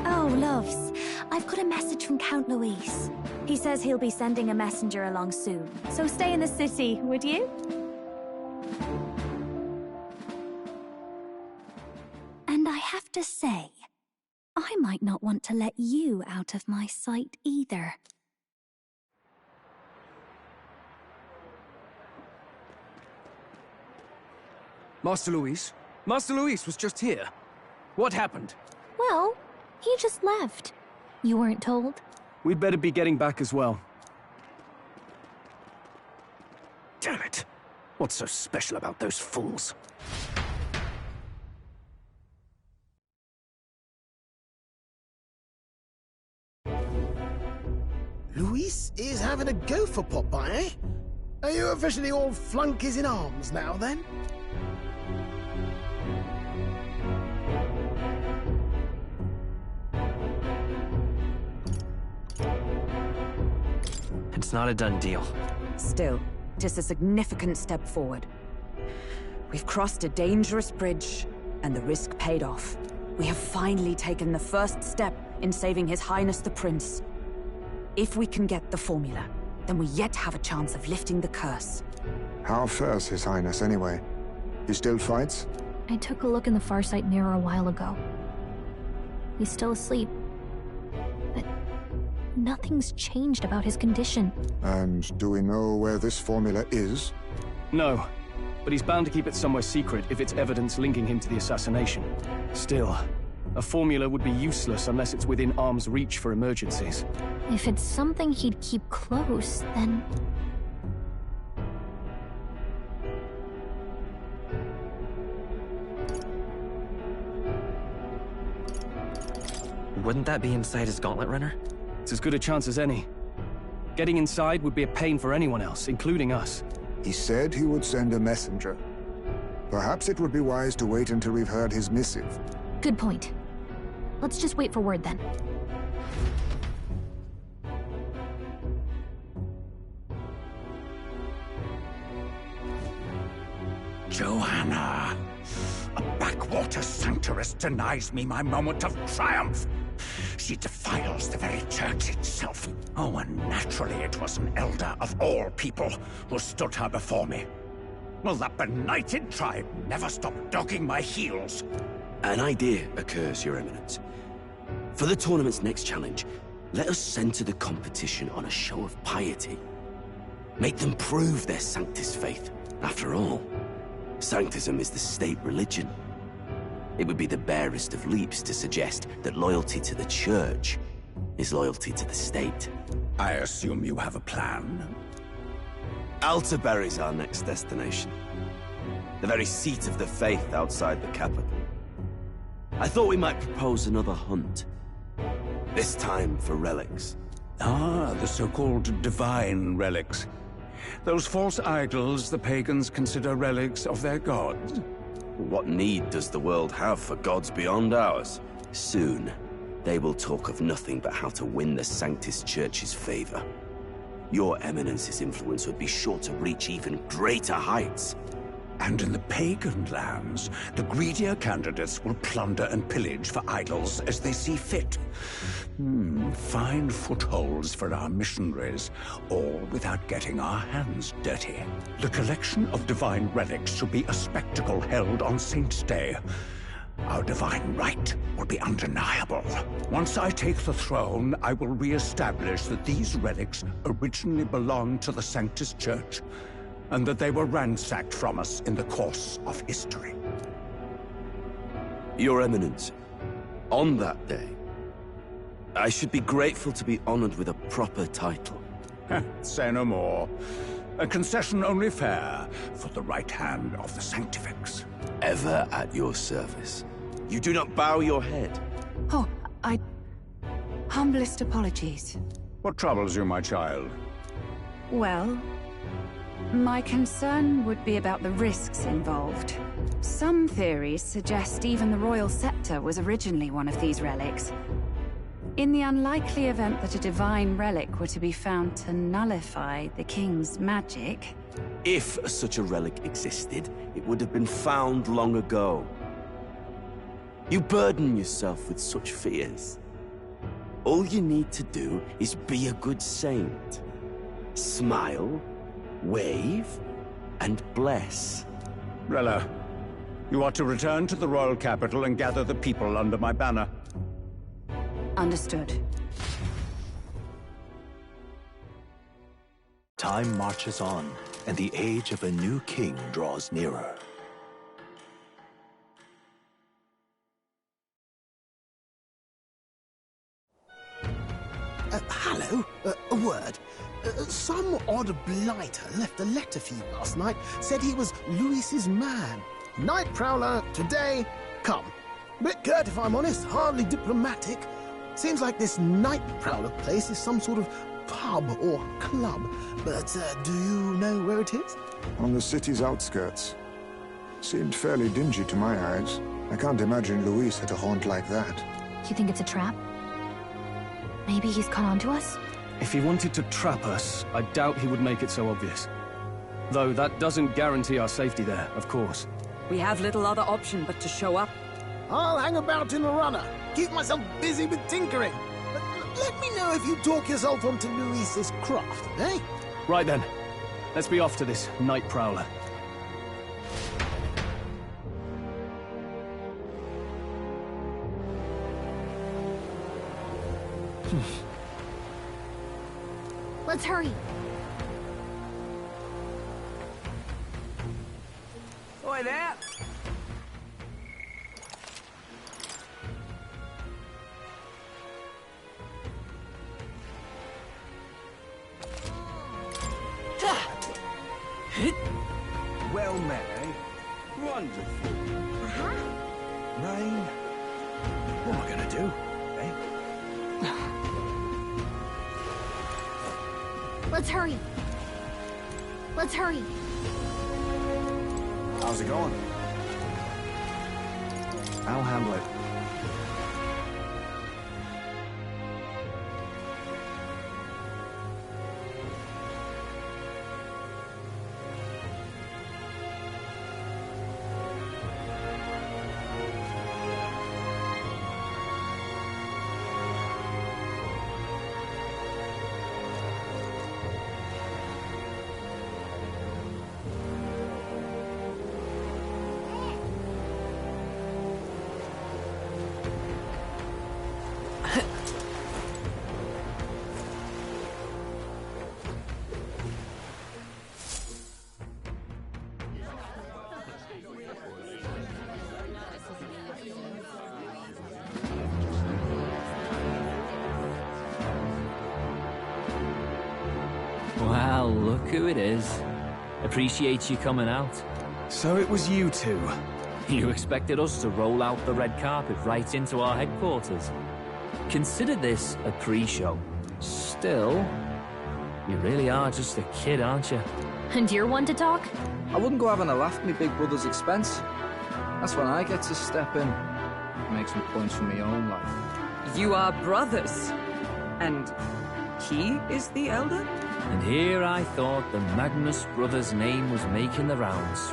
Oh, loves. I've got a message from Count Luis. He says he'll be sending a messenger along soon, so stay in the city, would you? And I have to say, I might not want to let you out of my sight either. Master Luis? Master Luis was just here. What happened? Well, he just left. You weren't told? We'd better be getting back as well. Damn it. What's so special about those fools? Luis is having a go for Popeye, eh? Are you officially all flunkies in arms now, then? It's not a done deal. Still, it is a significant step forward. We've crossed a dangerous bridge, and the risk paid off. We have finally taken the first step in saving His Highness the Prince. If we can get the formula, then we yet have a chance of lifting the curse. How fares His Highness, anyway? He still fights? I took a look in the Farsight mirror a while ago. He's still asleep. But nothing's changed about his condition. And do we know where this formula is? No, but he's bound to keep it somewhere secret if it's evidence linking him to the assassination. Still, a formula would be useless unless it's within arm's reach for emergencies. If it's something he'd keep close, then... Wouldn't that be inside his gauntlet runner? It's as good a chance as any. Getting inside would be a pain for anyone else, including us. He said he would send a messenger. Perhaps it would be wise to wait until we've heard his missive. Good point. Let's just wait for word, then. Joanna! A backwater sanctuaress denies me my moment of triumph! She defiles the very church itself. Oh, and naturally it was an elder of all people who stood her before me. Will that benighted tribe never stop dogging my heels? An idea occurs, Your Eminence. For the tournament's next challenge, let us center the competition on a show of piety. Make them prove their Sanctus faith. After all, Sanctism is the state religion. It would be the barest of leaps to suggest that loyalty to the Church is loyalty to the state. I assume you have a plan? Altaberry's our next destination. The very seat of the faith outside the capital. I thought we might propose another hunt. This time for relics. Ah, the so-called divine relics. Those false idols the pagans consider relics of their gods. What need does the world have for gods beyond ours? Soon, they will talk of nothing but how to win the Sanctus Church's favor. Your Eminence's influence would be sure to reach even greater heights. And in the pagan lands, the greedier candidates will plunder and pillage for idols as they see fit. Fine footholds for our missionaries, all without getting our hands dirty. The collection of divine relics should be a spectacle held on Saint's Day. Our divine right will be undeniable. Once I take the throne, I will re-establish that these relics originally belonged to the Sanctus Church, and that they were ransacked from us in the course of history. Your Eminence, on that day, I should be grateful to be honored with a proper title. Say no more. A concession only fair for the right hand of the Sanctifex. Ever at your service. You do not bow your head. Oh, humblest apologies. What troubles you, my child? Well, my concern would be about the risks involved. Some theories suggest even the royal scepter was originally one of these relics. In the unlikely event that a divine relic were to be found to nullify the king's magic... If such a relic existed, it would have been found long ago. You burden yourself with such fears. All you need to do is be a good saint. Smile, wave, and bless. Rella, you are to return to the royal capital and gather the people under my banner. Understood. Time marches on, and the age of a new king draws nearer. Hello? A word. Some odd blighter left a letter for you last night. Said he was Louis's man. Night Prowler, today, come. Bit curt if I'm honest, hardly diplomatic. Seems like this Night Prowler place is some sort of pub or club. But do you know where it is? On the city's outskirts. Seemed fairly dingy to my eyes. I can't imagine Louis had a haunt like that. You think it's a trap? Maybe he's caught on to us? If he wanted to trap us, I doubt he would make it so obvious. Though that doesn't guarantee our safety there, of course. We have little other option but to show up. I'll hang about in the runner. Keep myself busy with tinkering. But let me know if you talk yourself onto Louis's craft, eh? Right then. Let's be off to this Night Prowler. Let's hurry. Oi there! Well met, eh? Wonderful. Rain. What am I gonna do, eh? Let's hurry. Let's hurry. How's it going? I'll handle it. Well, look who it is. Appreciate you coming out. So it was you two. You expected us to roll out the red carpet right into our headquarters? Consider this a pre-show. Still, you really are just a kid, aren't you? And you're one to talk? I wouldn't go having a laugh at me big brother's expense. That's when I get to step in and make some points for my own life. You are brothers. And he is the elder? And here I thought the Magnus brothers' name was making the rounds.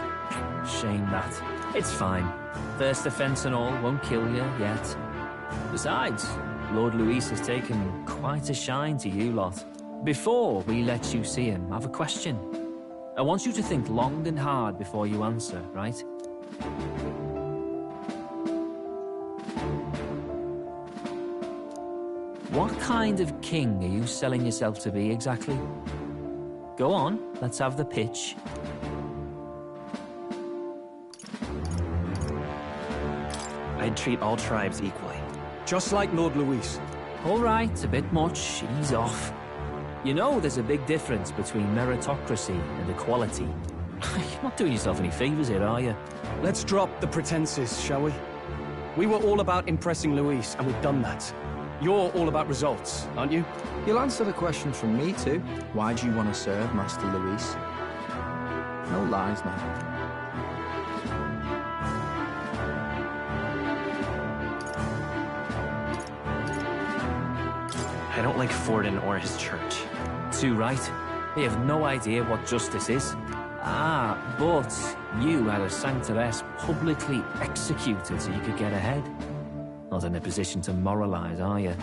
Shame that. It's fine. First offense and all won't kill you yet. Besides, Lord Luis has taken quite a shine to you lot. Before we let you see him, I have a question. I want you to think long and hard before you answer, right? What kind of king are you selling yourself to be exactly? Go on, let's have the pitch. I'd treat all tribes equally. Just like Lord Luis. All right, a bit much. Ease off. You know there's a big difference between meritocracy and equality. You're not doing yourself any favors here, are you? Let's drop the pretenses, shall we? We were all about impressing Luis, and we've done that. You're all about results, aren't you? You'll answer the question from me too. Why do you want to serve Master Luis? No lies now. I don't like Forden or his church. Too right. They have no idea what justice is. Ah, but you had a sanctoress publicly executed so you could get ahead. Not in a position to moralize, are you?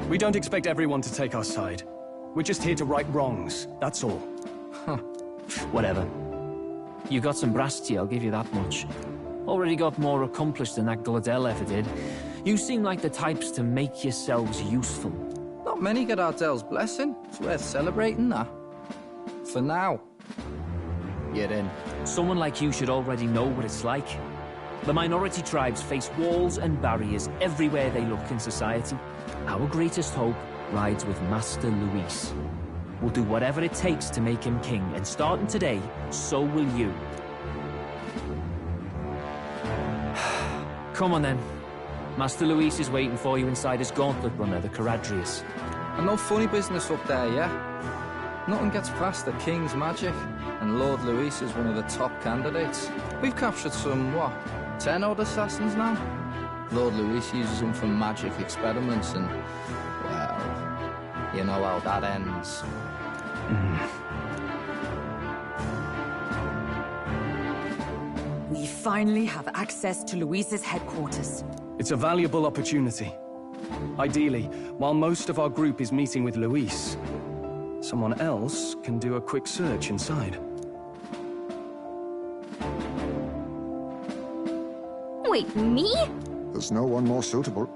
We don't expect everyone to take our side. We're just here to right wrongs, that's all. Huh. Whatever. You got some brasty, I'll give you that much. Already got more accomplished than that Gladel ever did. You seem like the types to make yourselves useful. Not many get Ardel's blessing. It's worth celebrating that. For now. Get in. Someone like you should already know what it's like. The minority tribes face walls and barriers everywhere they look in society. Our greatest hope rides with Master Luis. We'll do whatever it takes to make him king, and starting today, so will you. Come on then. Master Luis is waiting for you inside his gauntlet runner, the Charadrius. And no funny business up there, yeah? Nothing gets past the King's magic, and Lord Luis is one of the top candidates. We've captured some, what, 10 odd assassins now? Lord Luis uses them for magic experiments and, well, you know how that ends. We finally have access to Luis's headquarters. It's a valuable opportunity. Ideally, while most of our group is meeting with Luis, someone else can do a quick search inside. Wait, me? There's no one more suitable.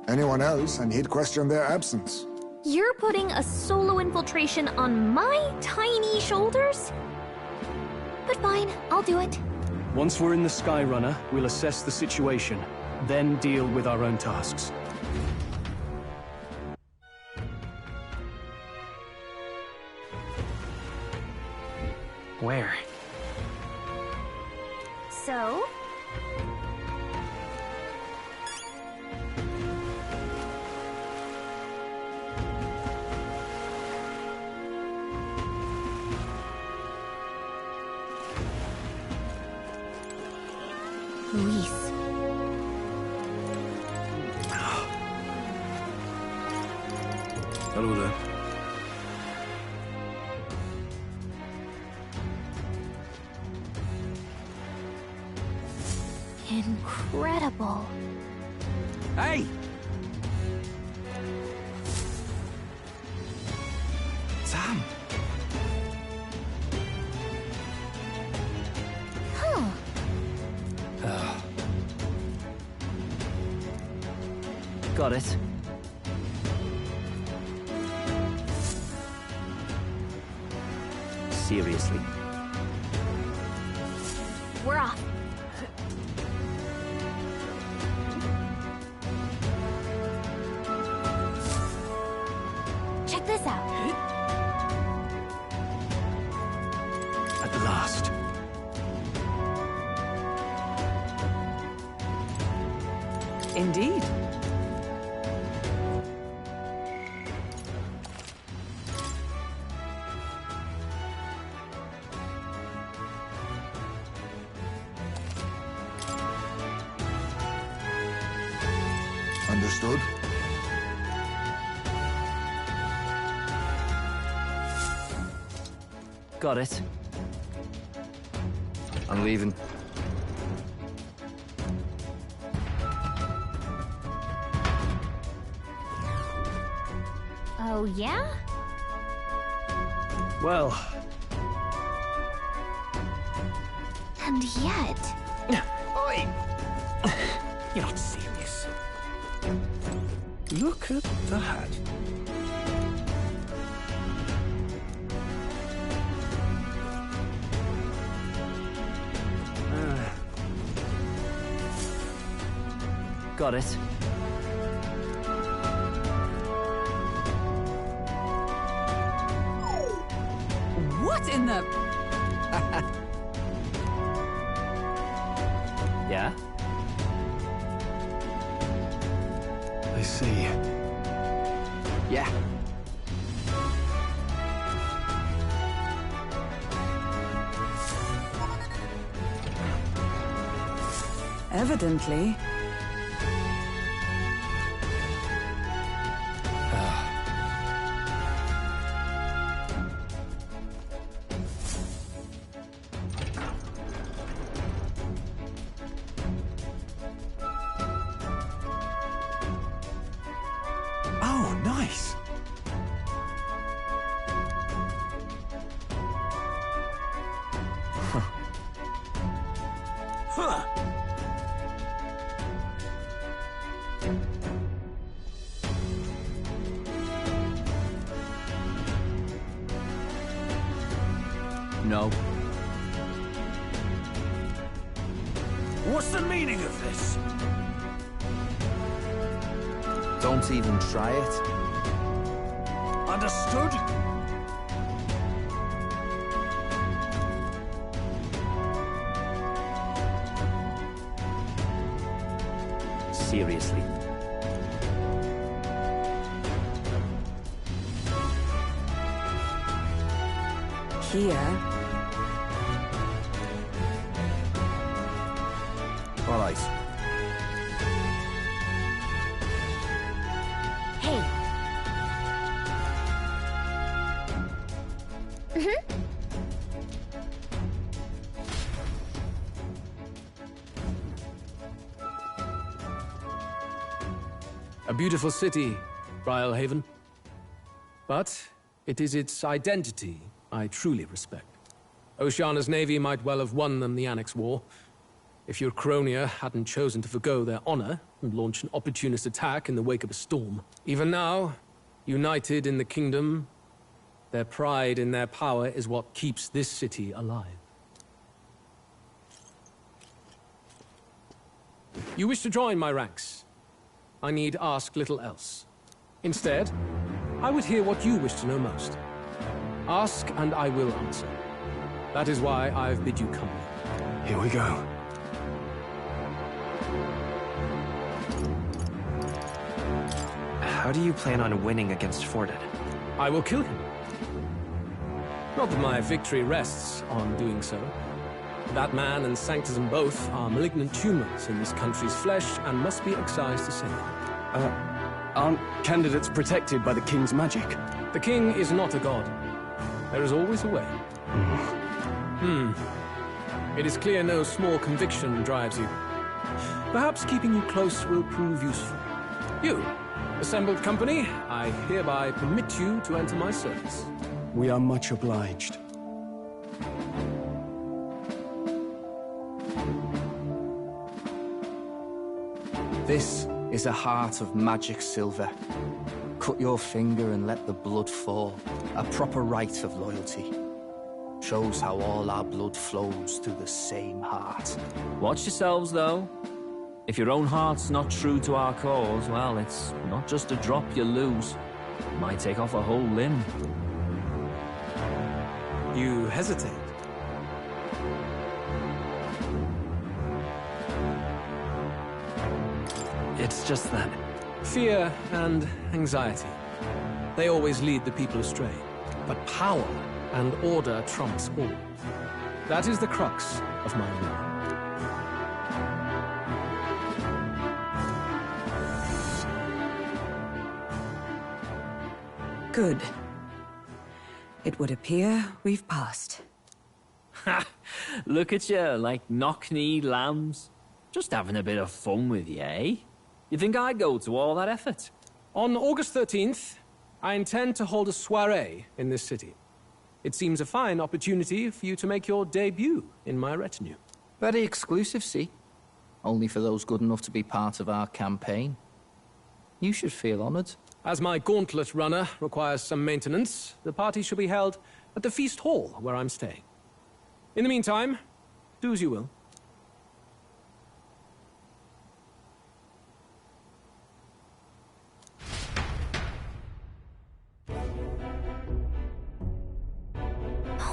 Anyone else, and he'd question their absence. You're putting a solo infiltration on my tiny shoulders? But fine, I'll do it. Once we're in the Skyrunner, we'll assess the situation, then deal with our own tasks. Where? So? Luis. Hello there. Incredible. Hey! Sam! Huh. Got it. Seriously. We're off. Check this out. At last. Indeed. Understood. Got it. I'm leaving. Oh, yeah? Well... And yet... Oi! You're not serious. Look at that. Got it. What in the... Yeah? I see. Yeah. Evidently. Oh, nice. Huh. No. What's the meaning of this? Don't even try it. Understood? Seriously. Here. All right. Hey. A beautiful city, Briarhaven. But it is its identity I truly respect. Oceana's navy might well have won them the Annex War, if your Cronia hadn't chosen to forgo their honor and launch an opportunist attack in the wake of a storm. Even now, united in the kingdom, their pride in their power is what keeps this city alive. You wish to join my ranks. I need ask little else. Instead, I would hear what you wish to know most. Ask and I will answer. That is why I've bid you come. Here we go. How do you plan on winning against Forden? I will kill him. Not that my victory rests on doing so. That man and Sanctism both are malignant tumors in this country's flesh and must be excised to save them. Aren't candidates protected by the king's magic? The king is not a god. There is always a way. It is clear no small conviction drives you. Perhaps keeping you close will prove useful. You, assembled company, I hereby permit you to enter my service. We are much obliged. This is a heart of magic silver. Cut your finger and let the blood fall. A proper rite of loyalty. Shows how all our blood flows through the same heart. Watch yourselves, though. If your own heart's not true to our cause, well, it's not just a drop you lose. It might take off a whole limb. You hesitate. It's just that. Fear and anxiety. They always lead the people astray. But power and order trumps all. That is the crux of my rule. Good. It would appear we've passed. Ha! Look at you, like knock-kneed lambs. Just having a bit of fun with you, eh? You think I'd go to all that effort? On August 13th, I intend to hold a soiree in this city. It seems a fine opportunity for you to make your debut in my retinue. Very exclusive, see? Only for those good enough to be part of our campaign. You should feel honored. As my gauntlet runner requires some maintenance, the party shall be held at the feast hall where I'm staying. In the meantime, do as you will.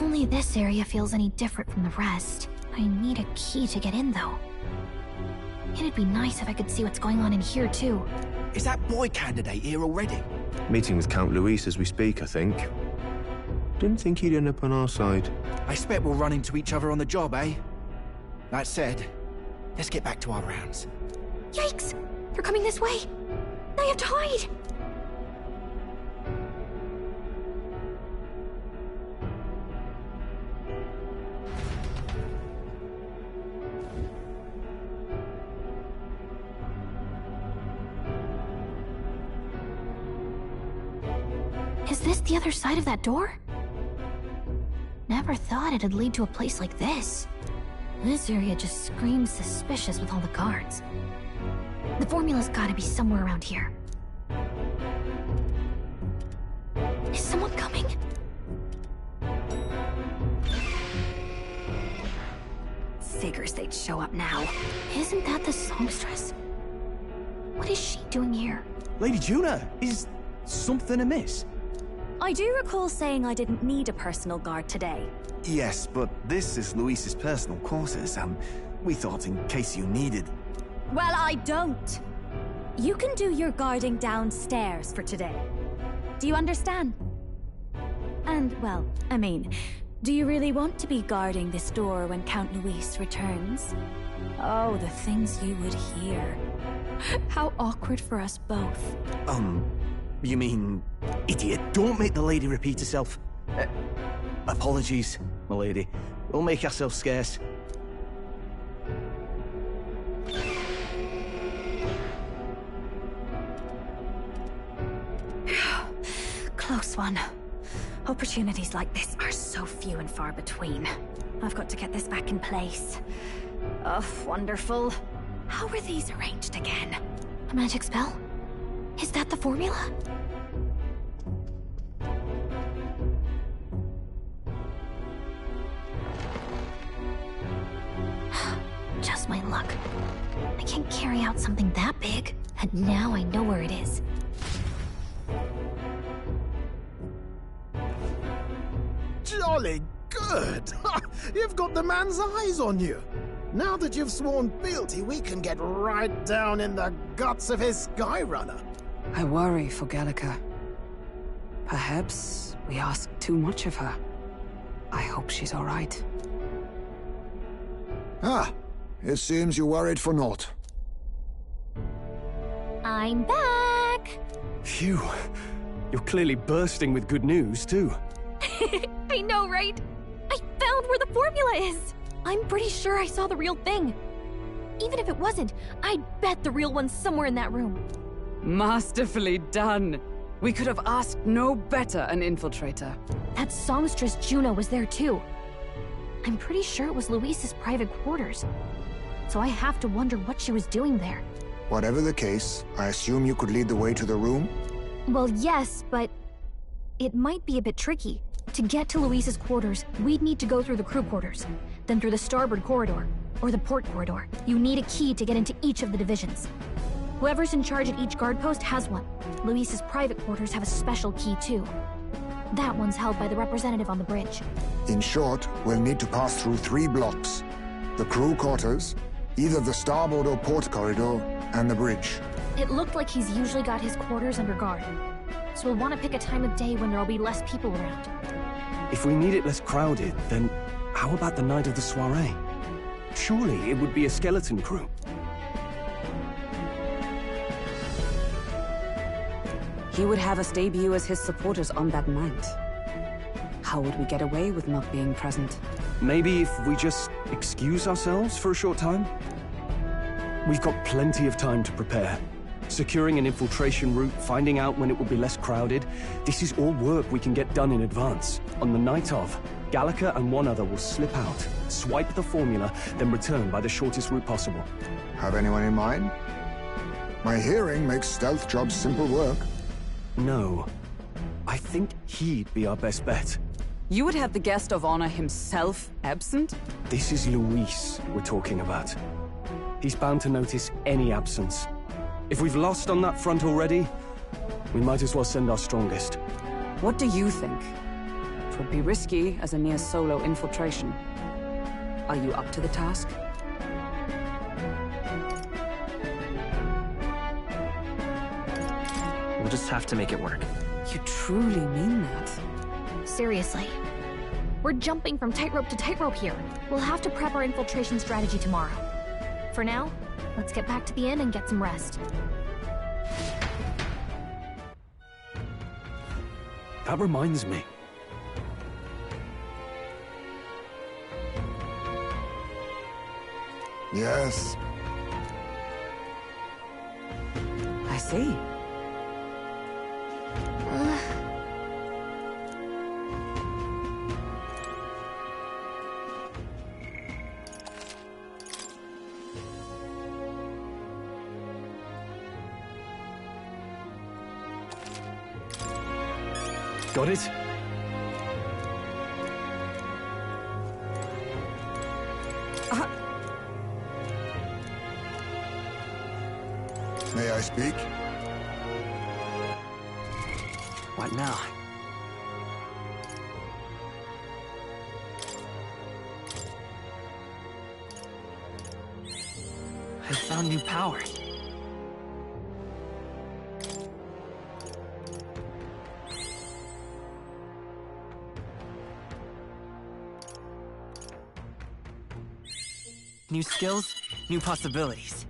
Only this area feels any different from the rest. I need a key to get in, though. It'd be nice if I could see what's going on in here, too. Is that boy candidate here already? Meeting with Count Luis as we speak, I think. Didn't think he'd end up on our side. I expect we'll run into each other on the job, eh? That said, let's get back to our rounds. Yikes! They're coming this way! I have to hide! Is this the other side of that door? Never thought it'd lead to a place like this. This area just screams suspicious with all the guards. The formula's gotta be somewhere around here. Is someone coming? Figures they'd show up now. Isn't that the songstress? What is she doing here? Lady Juna, is something amiss? I do recall saying I didn't need a personal guard today. Yes, but this is Luis's personal quarters, and we thought in case you needed... Well, I don't. You can do your guarding downstairs for today. Do you understand? And, well, I mean, do you really want to be guarding this door when Count Luis returns? Oh, the things you would hear. How awkward for us both. You mean... Idiot, don't make the lady repeat herself. Apologies, my lady. We'll make ourselves scarce. Close one. Opportunities like this are so few and far between. I've got to get this back in place. Oh, wonderful. How were these arranged again? A magic spell? Is that the formula? Just my luck. I can't carry out something that big, and now I know where it is. Jolly good! You've got the man's eyes on you. Now that you've sworn fealty, we can get right down in the guts of his Skyrunner. I worry for Gallica. Perhaps we ask too much of her. I hope she's all right. Ah, it seems you worried for naught. I'm back! Phew. You're clearly bursting with good news, too. I know, right? I found where the formula is! I'm pretty sure I saw the real thing. Even if it wasn't, I'd bet the real one's somewhere in that room. Masterfully done. We could have asked no better an infiltrator. That songstress Juno was there too. I'm pretty sure it was Luis's private quarters. So I have to wonder what she was doing there. Whatever the case, I assume you could lead the way to the room? Well, yes, but it might be a bit tricky. To get to Luis's quarters, we'd need to go through the crew quarters, then through the starboard corridor, or the port corridor. You need a key to get into each of the divisions. Whoever's in charge at each guard post has one. Luis's private quarters have a special key too. That one's held by the representative on the bridge. In short, we'll need to pass through 3 blocks. The crew quarters, either the starboard or port corridor, and the bridge. It looked like he's usually got his quarters under guard. So we'll want to pick a time of day when there'll be less people around. If we need it less crowded, then how about the night of the soiree? Surely it would be a skeleton crew. He would have us debut as his supporters on that night. How would we get away with not being present? Maybe if we just excuse ourselves for a short time? We've got plenty of time to prepare. Securing an infiltration route, finding out when it will be less crowded, this is all work we can get done in advance. On the night of, Gallica and one other will slip out, swipe the formula, then return by the shortest route possible. Have anyone in mind? My hearing makes stealth jobs simple work. No. I think he'd be our best bet. You would have the guest of honor himself absent? This is Luis we're talking about. He's bound to notice any absence. If we've lost on that front already, we might as well send our strongest. What do you think? It would be risky as a near solo infiltration. Are you up to the task? We'll just have to make it work. You truly mean that? Seriously. We're jumping from tightrope to tightrope here. We'll have to prep our infiltration strategy tomorrow. For now, let's get back to the inn and get some rest. That reminds me. Yes. I see. Got it? May I speak? What now? I found new powers. New skills, new possibilities.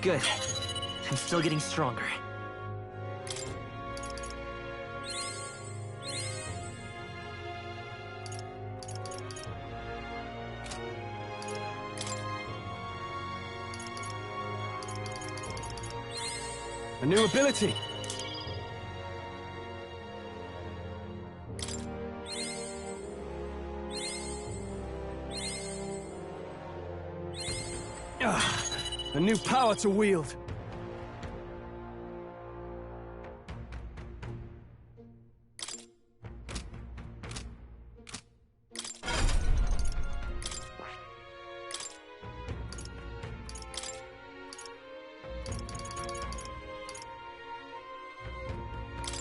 Good. I'm still getting stronger. A new ability! A new power to wield.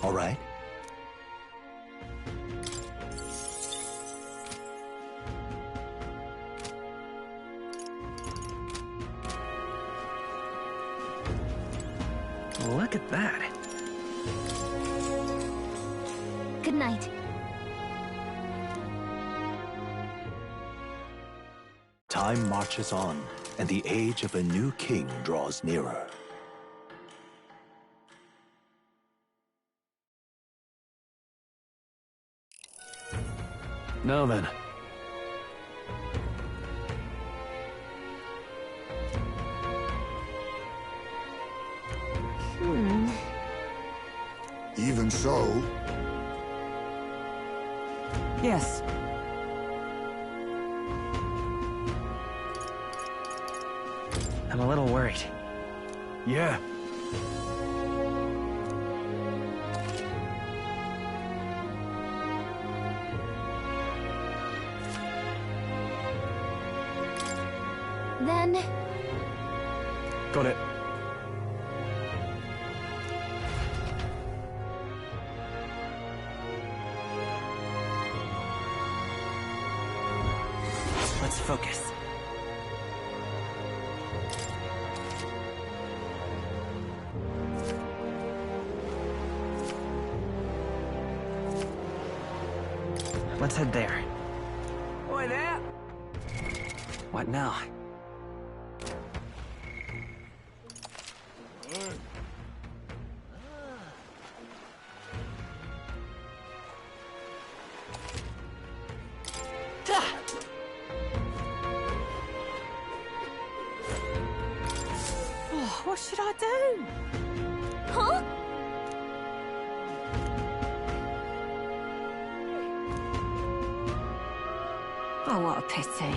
All right. Look at that. Good night. Time marches on, and the age of a new king draws nearer. Now then. Even so... Yes. I'm a little worried. Yeah. Then... Got it. Let's focus. Let's head there. Oi there! What now? Oh, what should I do? Huh? Oh, what a pity.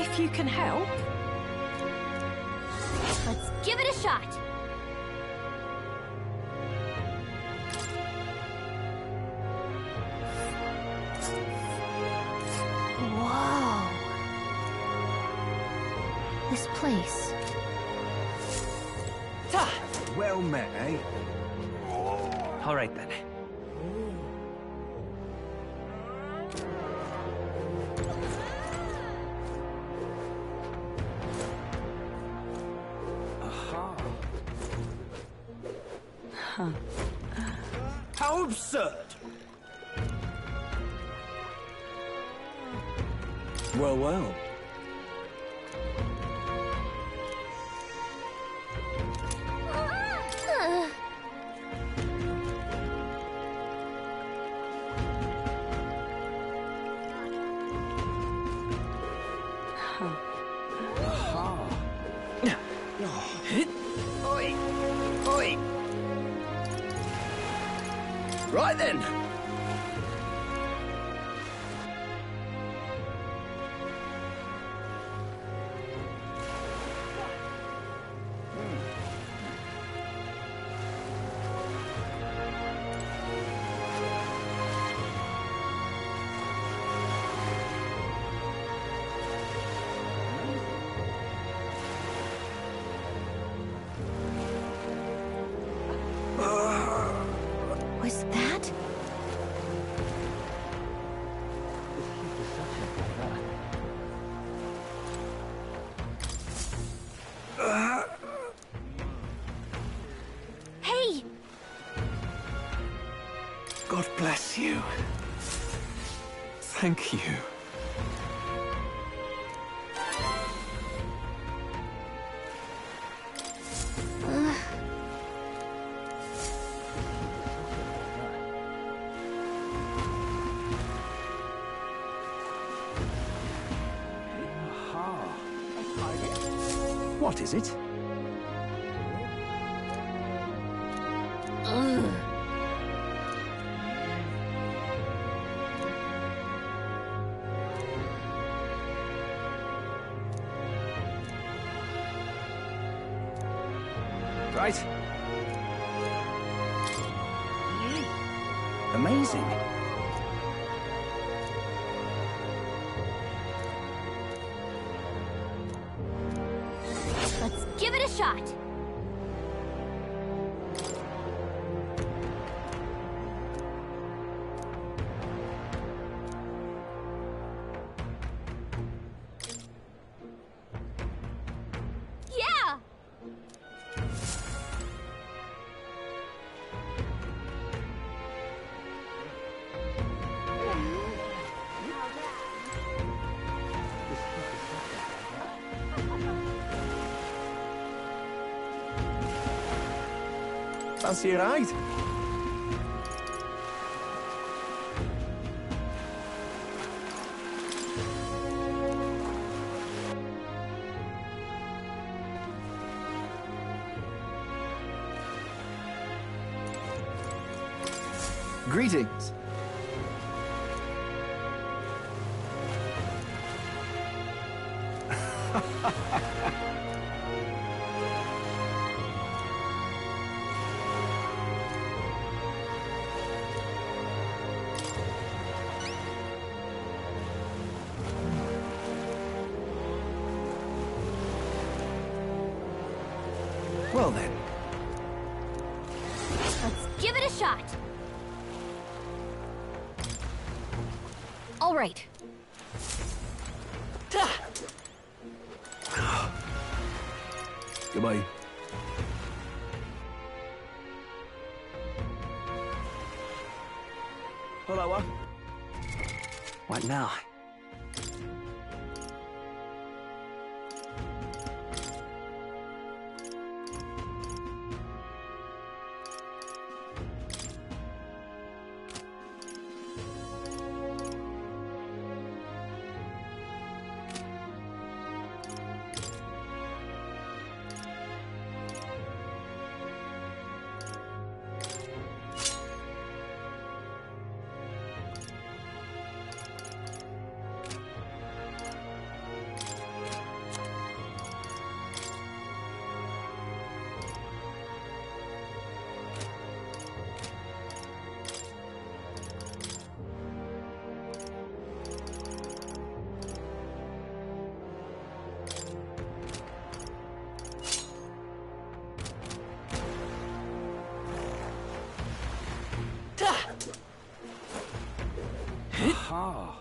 If you can help. Let's give it a shot. Whoa. This place. Well met, eh? All right then. Huh. How absurd! Well, well. Oi! Oi! Right then. Was that? Hey! God bless you. Thank you. What is it? Right. Amazing. Let's give it a shot. Yeah! Fancy a ride? Greetings. Well then. Let's give it a shot. All right. Goodbye. Hello, what now? Aha!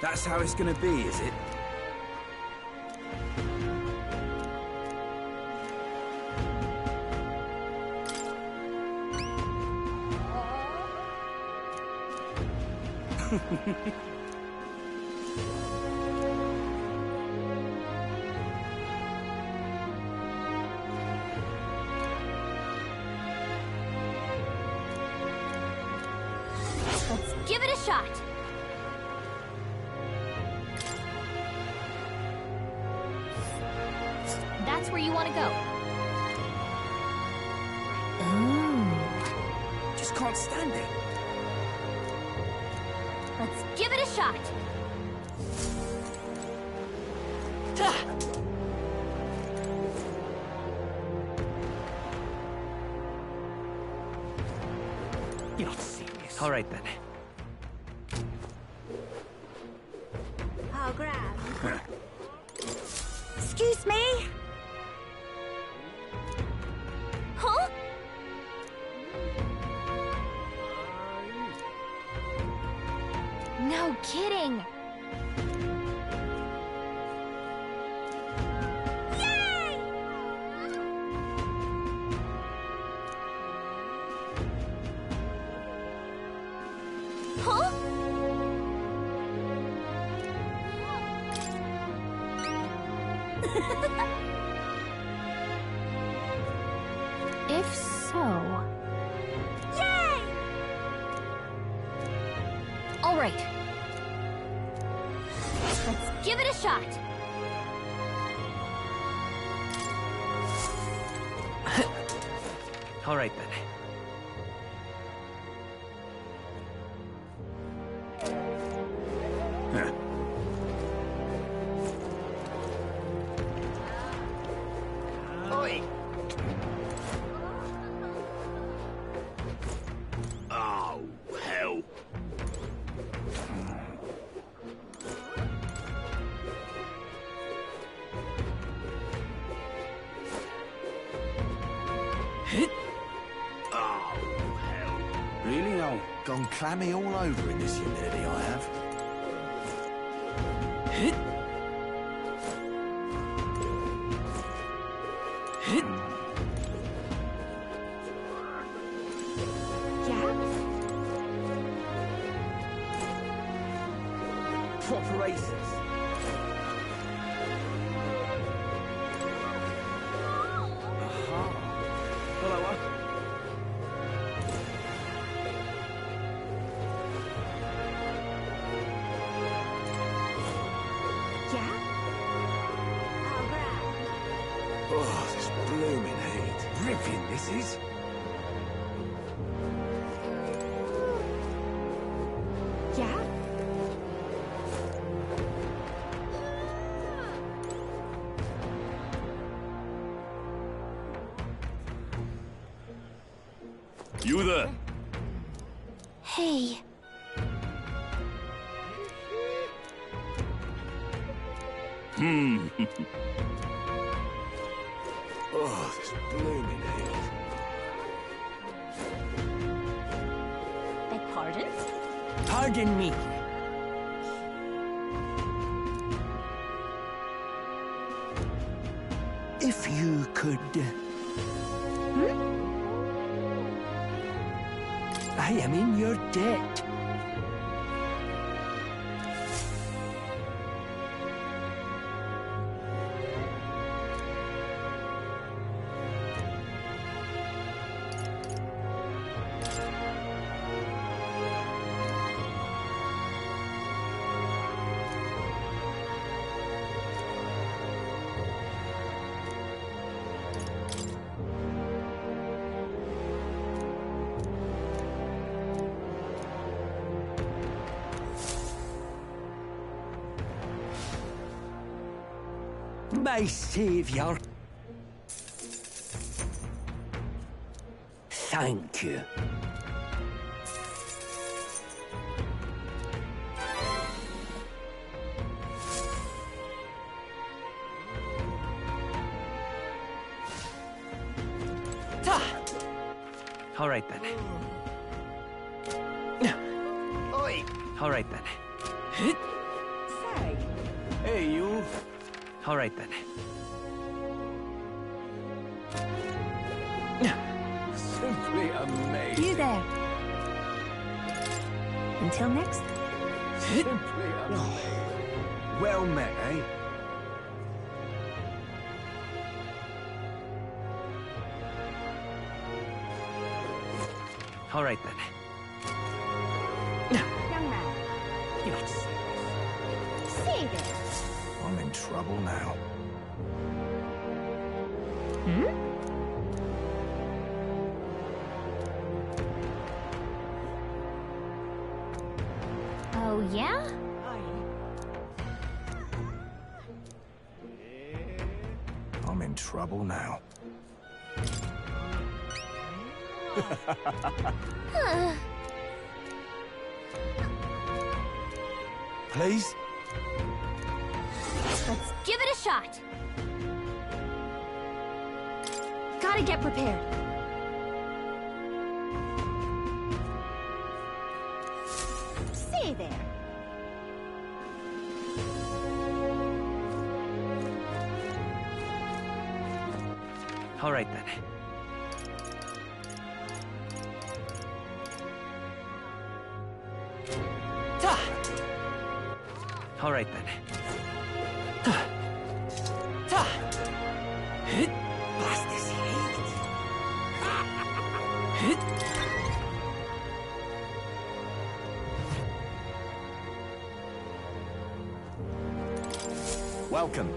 That's how it's gonna be, is it? Let's give it a shot. That's where you want to go. Just can't stand it. Let's give it a shot. You're not serious. All right then. I'll grab. Excuse me? Huh? No kidding. Yay! Huh? If so... Yay! All right. Let's give it a shot. All right then. Oi! Oh, hell. Oh, hell. Really now? Gone clammy all over in this humidity, I have. Proper races. Hello, Yeah? You there? Hey. Oh, this blooming hill. Beg pardon? Pardon me. If you could... I am in your debt. My savior. Thank you. All right then. Oi! All right then. Say. Hey, you. All right then. Simply amazing. You there. Until next. Simply amazing. Well met, eh? All right then. Young man. You're not serious. Say this. I'm in trouble now. Oh, yeah? I'm in trouble now. Please? Let's give it a shot. Gotta get prepared. Say there. All right then. All right then. Blast this heat. Welcome.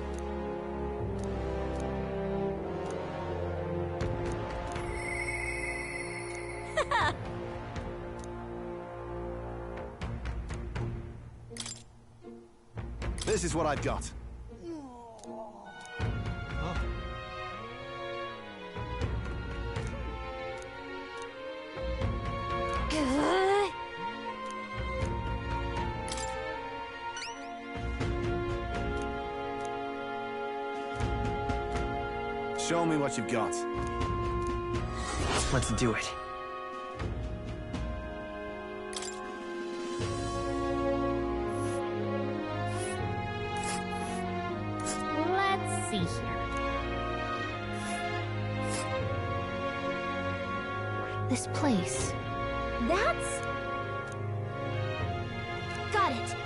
This is what I've got. Show me what you've got. Let's do it. Let's see here. This place. That's... Got it.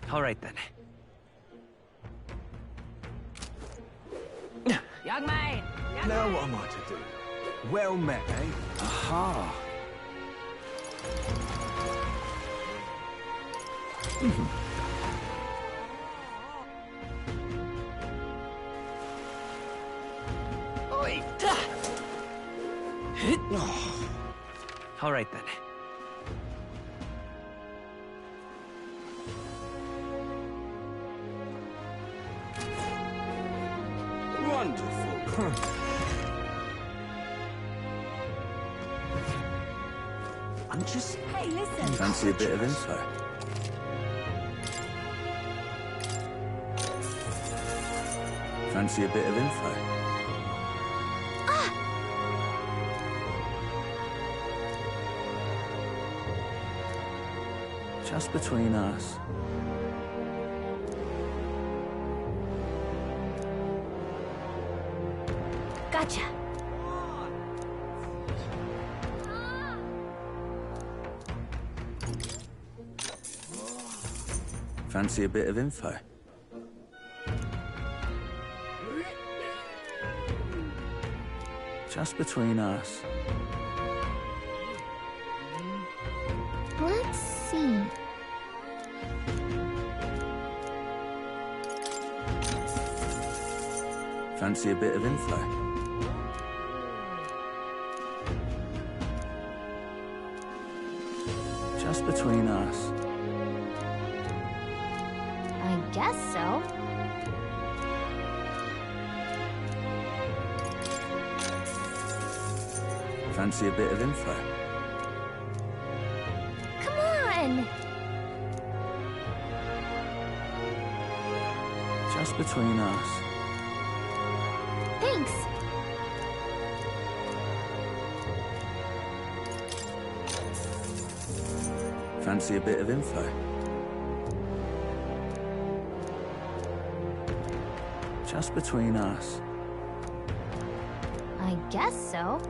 All right then. Young man! Now what am I to do? Well met, eh? Aha! Oi! All right then. Wonderful. I'm just... Hey, listen. Fancy a bit of info? Fancy a bit of info? Just between us. Gotcha. Fancy a bit of info? Just between us. Let's see. Fancy a bit of info? Just between us. I guess so. Fancy a bit of info? Come on! Just between us. Thanks. Fancy a bit of info? Just between us. I guess so.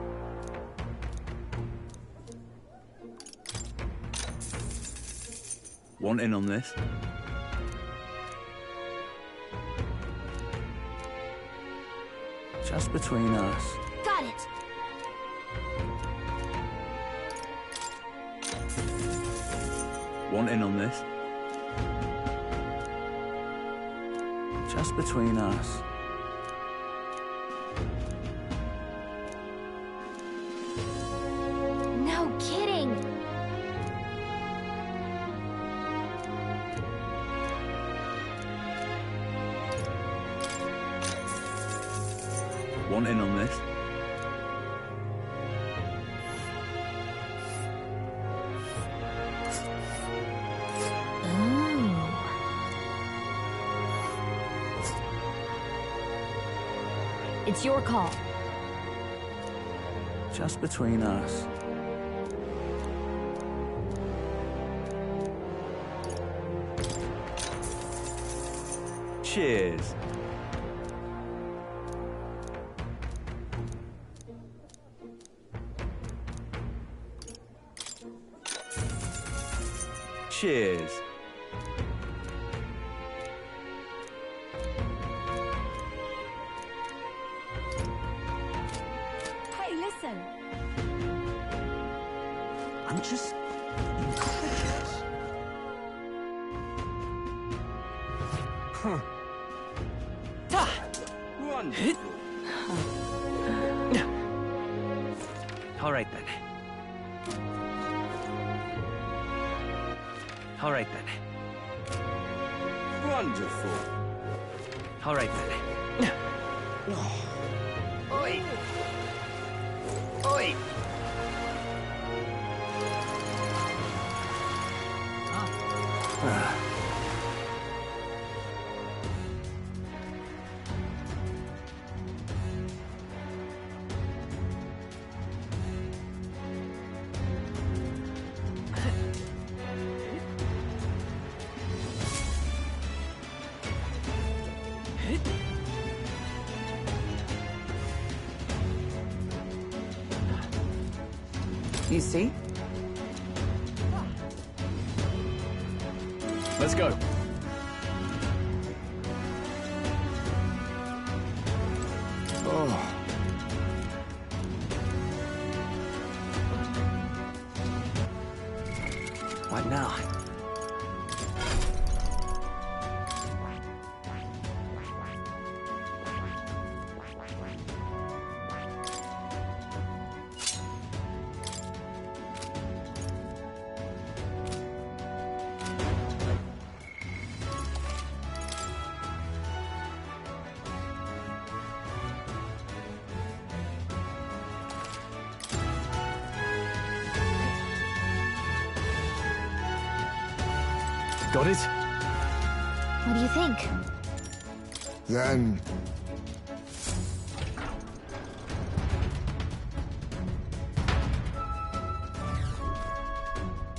Want in on this? Just between us. Got it. Want in on this? Just between us. No kidding. Want in on this? It's your call. Just between us. Cheers. Cheers. Hey, listen. I'm just incredulous. Huh. Wonderful. All right then. All right then. Wonderful. All right then. Oi! Oi! You see? Let's go. Oh. What now? Got it? What do you think? Then...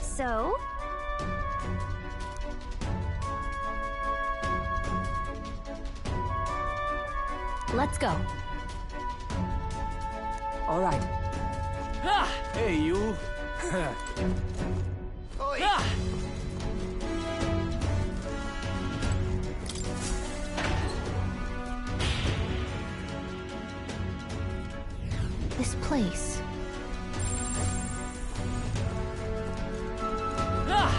So? Let's go. All right. Ah! Hey, you. Oi. Ah! This place. Ah!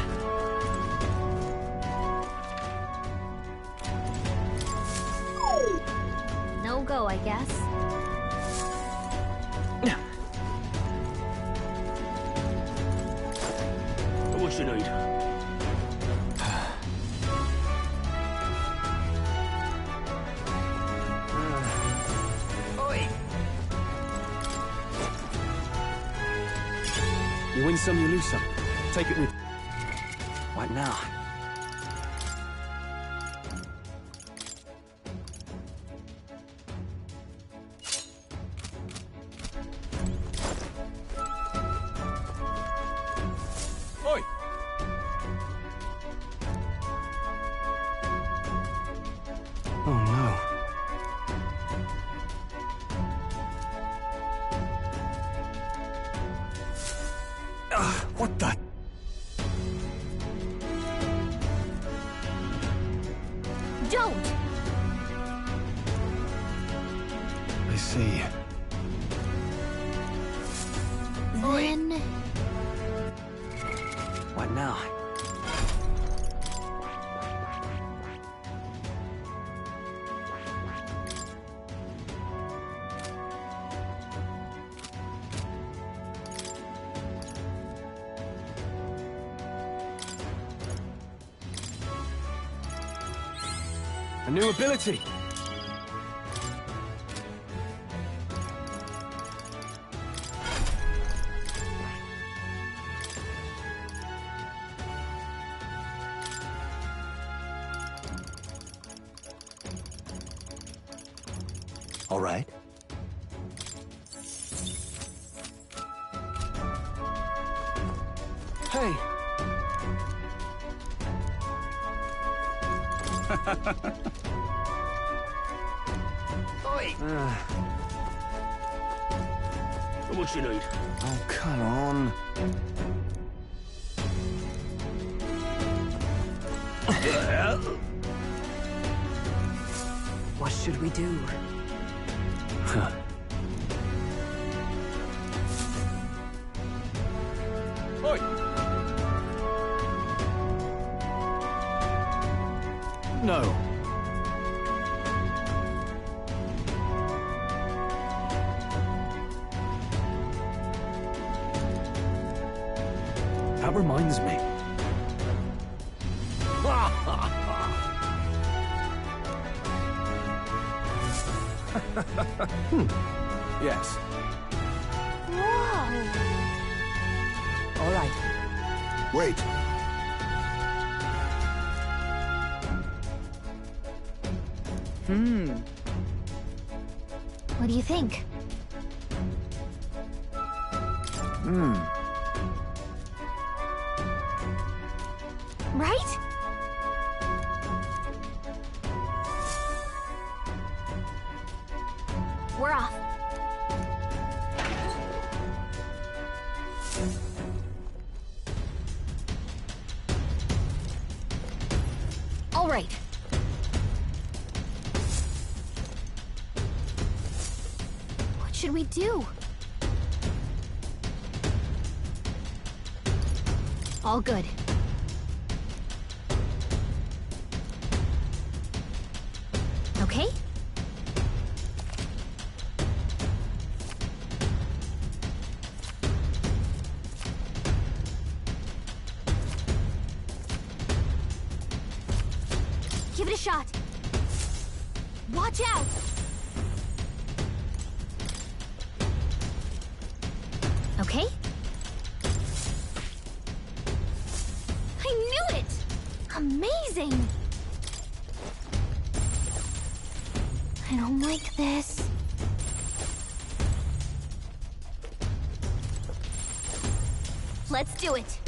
No go, I guess. What you need? Oi. You win some, you lose some. Take it with... What now? Oi. Oh no. What the... Don't! I see. Then... What now? A new ability! All right. Hey! Oi. What you need? Oh, come on. What should we do? Huh. Oi. No. That reminds me. Yes. Whoa! All right. Wait. What do you think? Right? We're off. All right. What should we do? All good. Okay? Give it a shot. Watch out! Okay? I knew it! A amazing! I don't like this. Let's do it.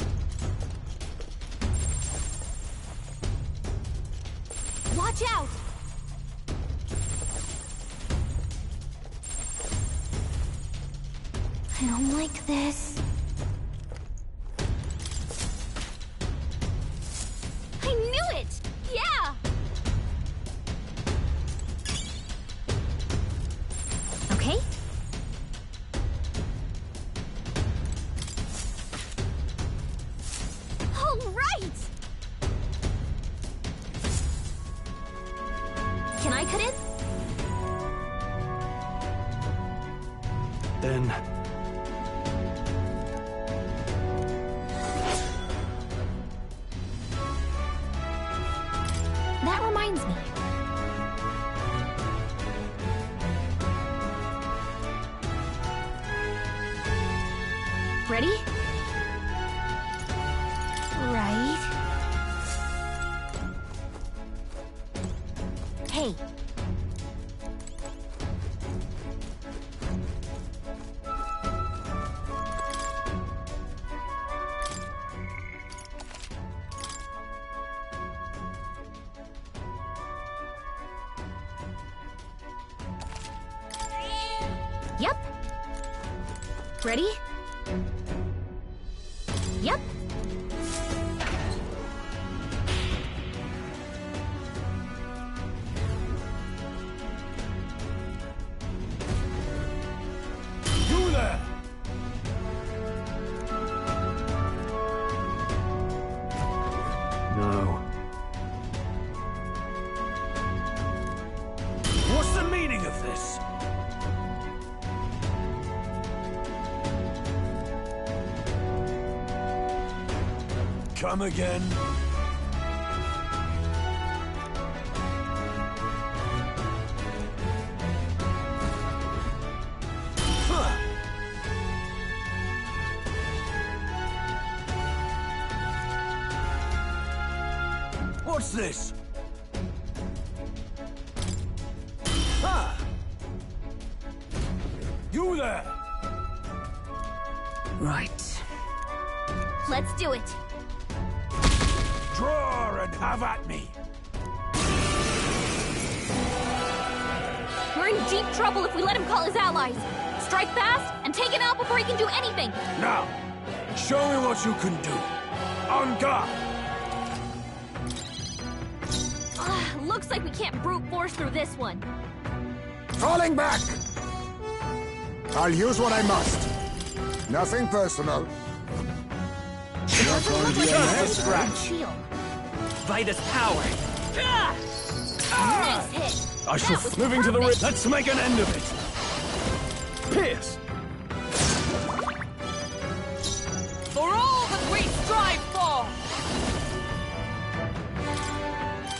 Watch out! I don't like this. I knew it! Yeah! Okay. All right! Can I cut in? Then... That reminds me. Ready? Right. Hey. Yep. Ready? Yep. You there! No. What's the meaning of this? Come again? Huh. What's this? Ah! You there! Right. Let's do it. Draw and have at me! We're in deep trouble if we let him call his allies. Strike fast and take him out before he can do anything. Now, show me what you can do. On guard! Looks like we can't brute force through this one. Falling back! I'll use what I must. Nothing personal. Just a scratch. Vitus power. Nice hit. I shall moving to the ring. Let's make an end of it. Pierce. For all that we strive for!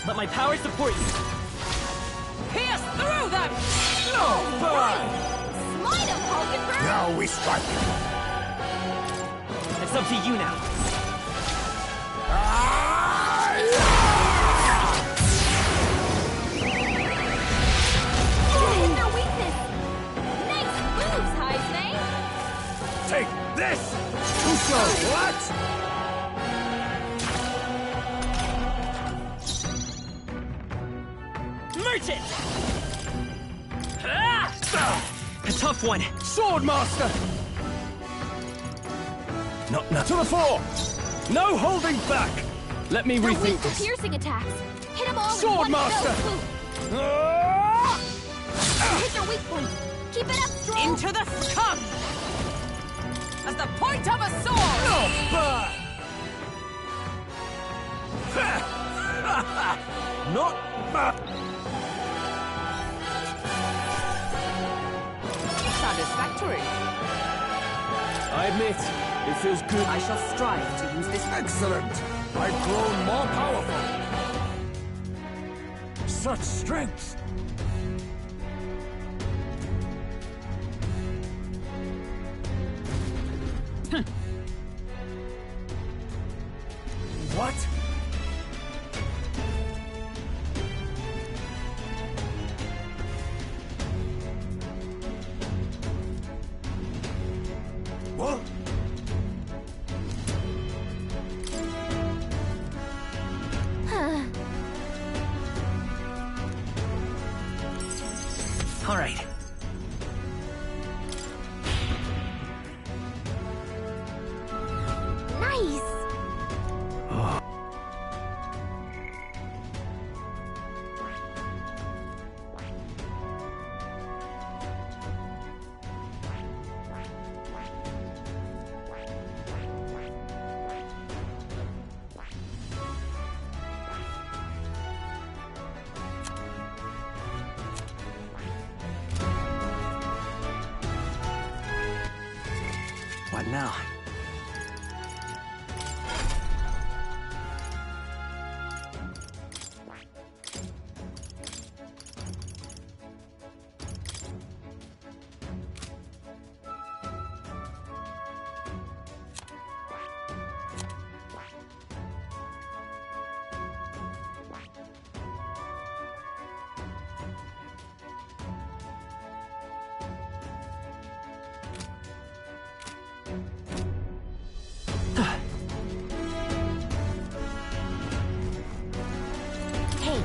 Let my power support you. Pierce through them! No, burn! Smite him, Hulkenberg! Now we strike. It's up to you now. Hit their weakness! Nice moves, Heisney! Take this! Too slow, what? Merchant! A tough one. Swordmaster! Not to the fore! No holding back! Let me They're rethink weak to this. piercing attacks. Hit them all Swordmaster! in one fell swoop. Hit their weak point. Keep it up, Stroll! Into the scum! As the point of a sword! No, burn! Not bad. Satisfactory. I admit, it feels good. I shall strive to use this. Excellent. I've grown more powerful. Such strength! What? All right. Nice! What now? Hey,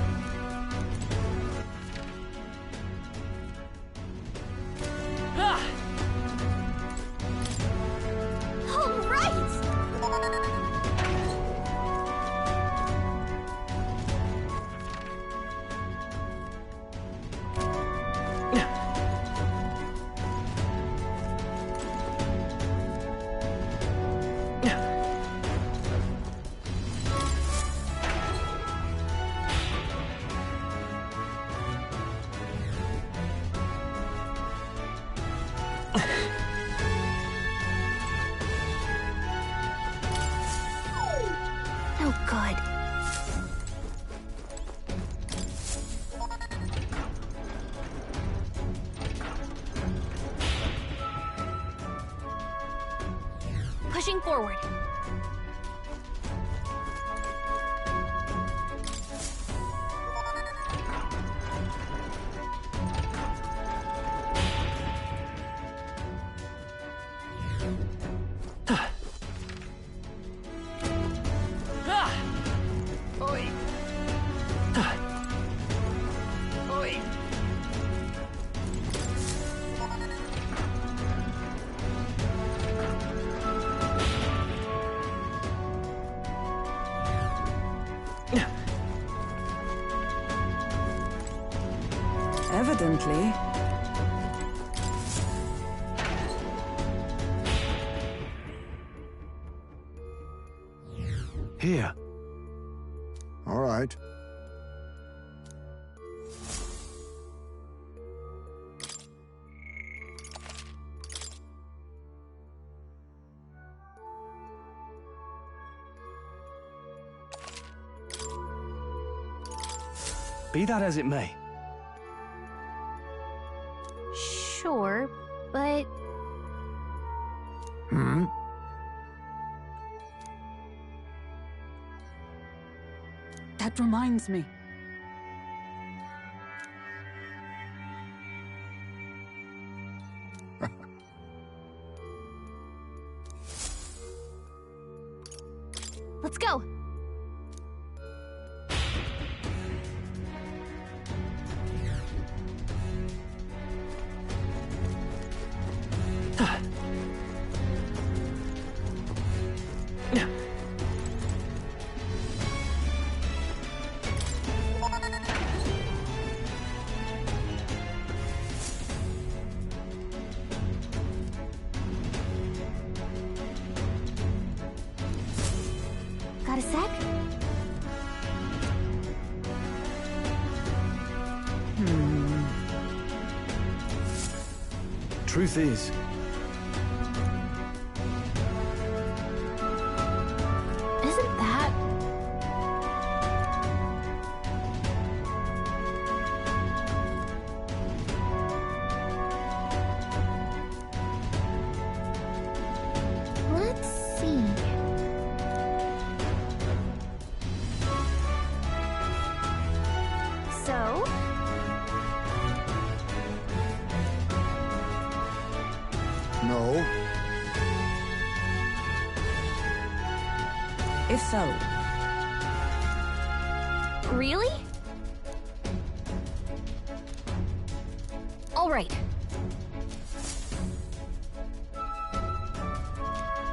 all right! Oh, good. Pushing forward. Evidently. Here. All right. Be that as it may, Sure, but That reminds me. let's go. Got a sec? truth is, Isn't that... Let's see. So? No. If so, Really? All right.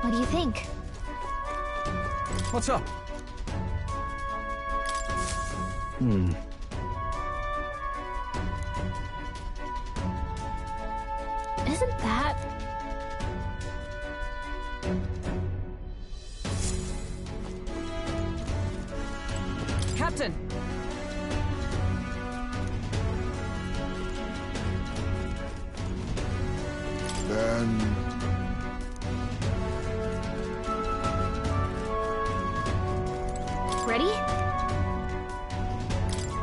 What do you think? What's up? Isn't that... Captain! Then... Ready?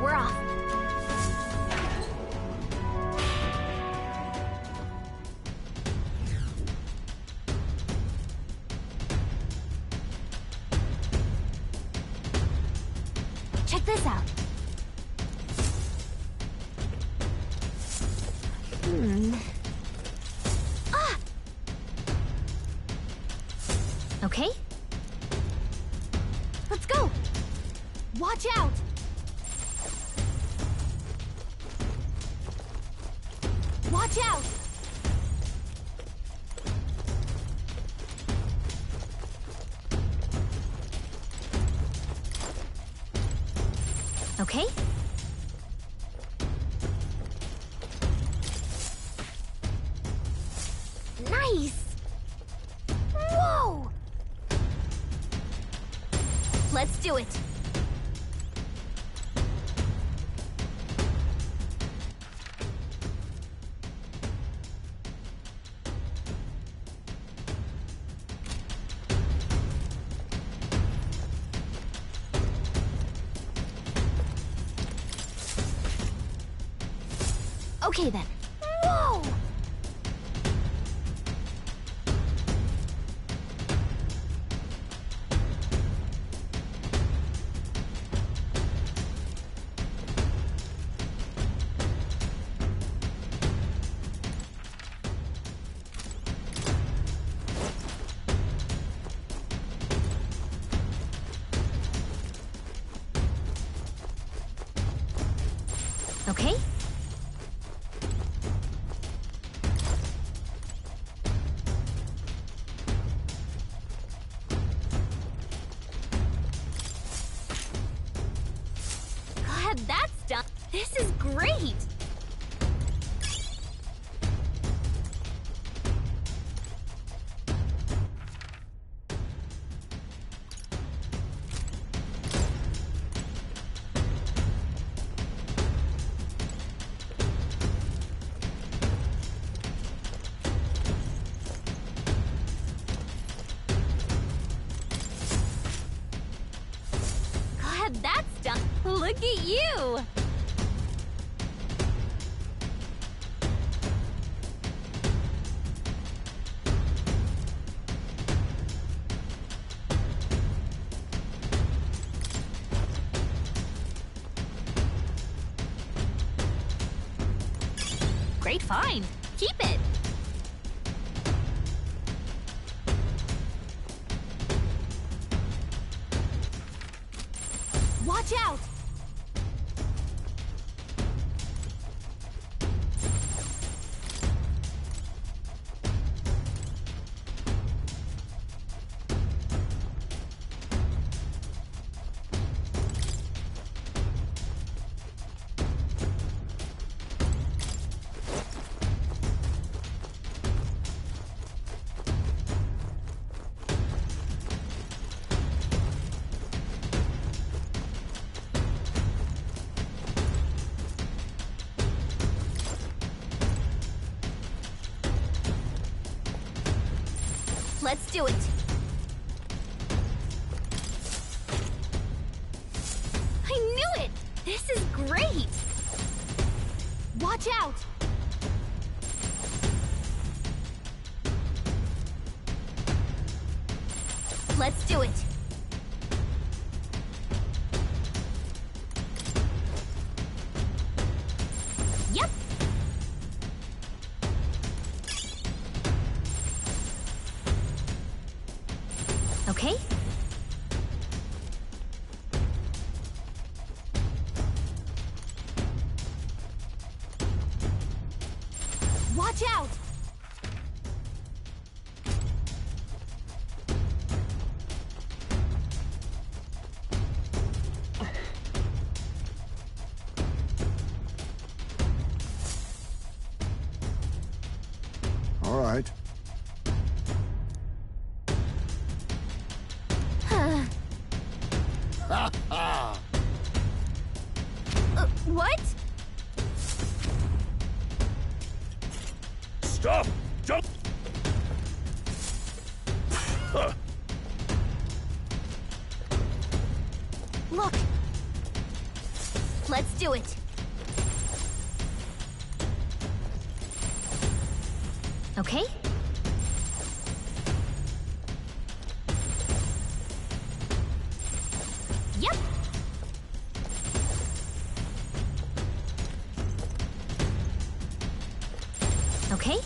We're off. Check this out. Ah! Okay. Let's go. Watch out! Watch out! Okay. Nice! Whoa! Let's do it. Okay then. Whoa! Okay. Glad that's done. This is great. Glad that's done. Look at you. Great find. Keep it. Watch out! Let's do it. I knew it! This is great! Watch out! Let's do it. Yep. Okay. Watch out! All right. What? Stop! Don't! Look! Let's do it! Okay? Yep! Okay?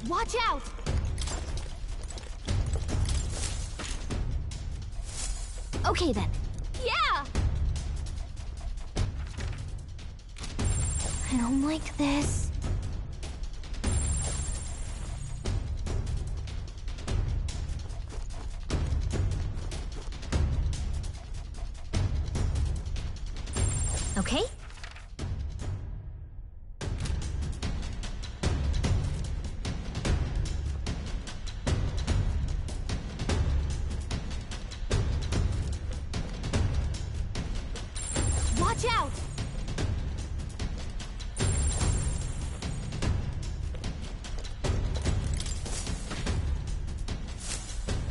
Watch out! Okay then. Yeah! I don't like this. Okay? Watch out!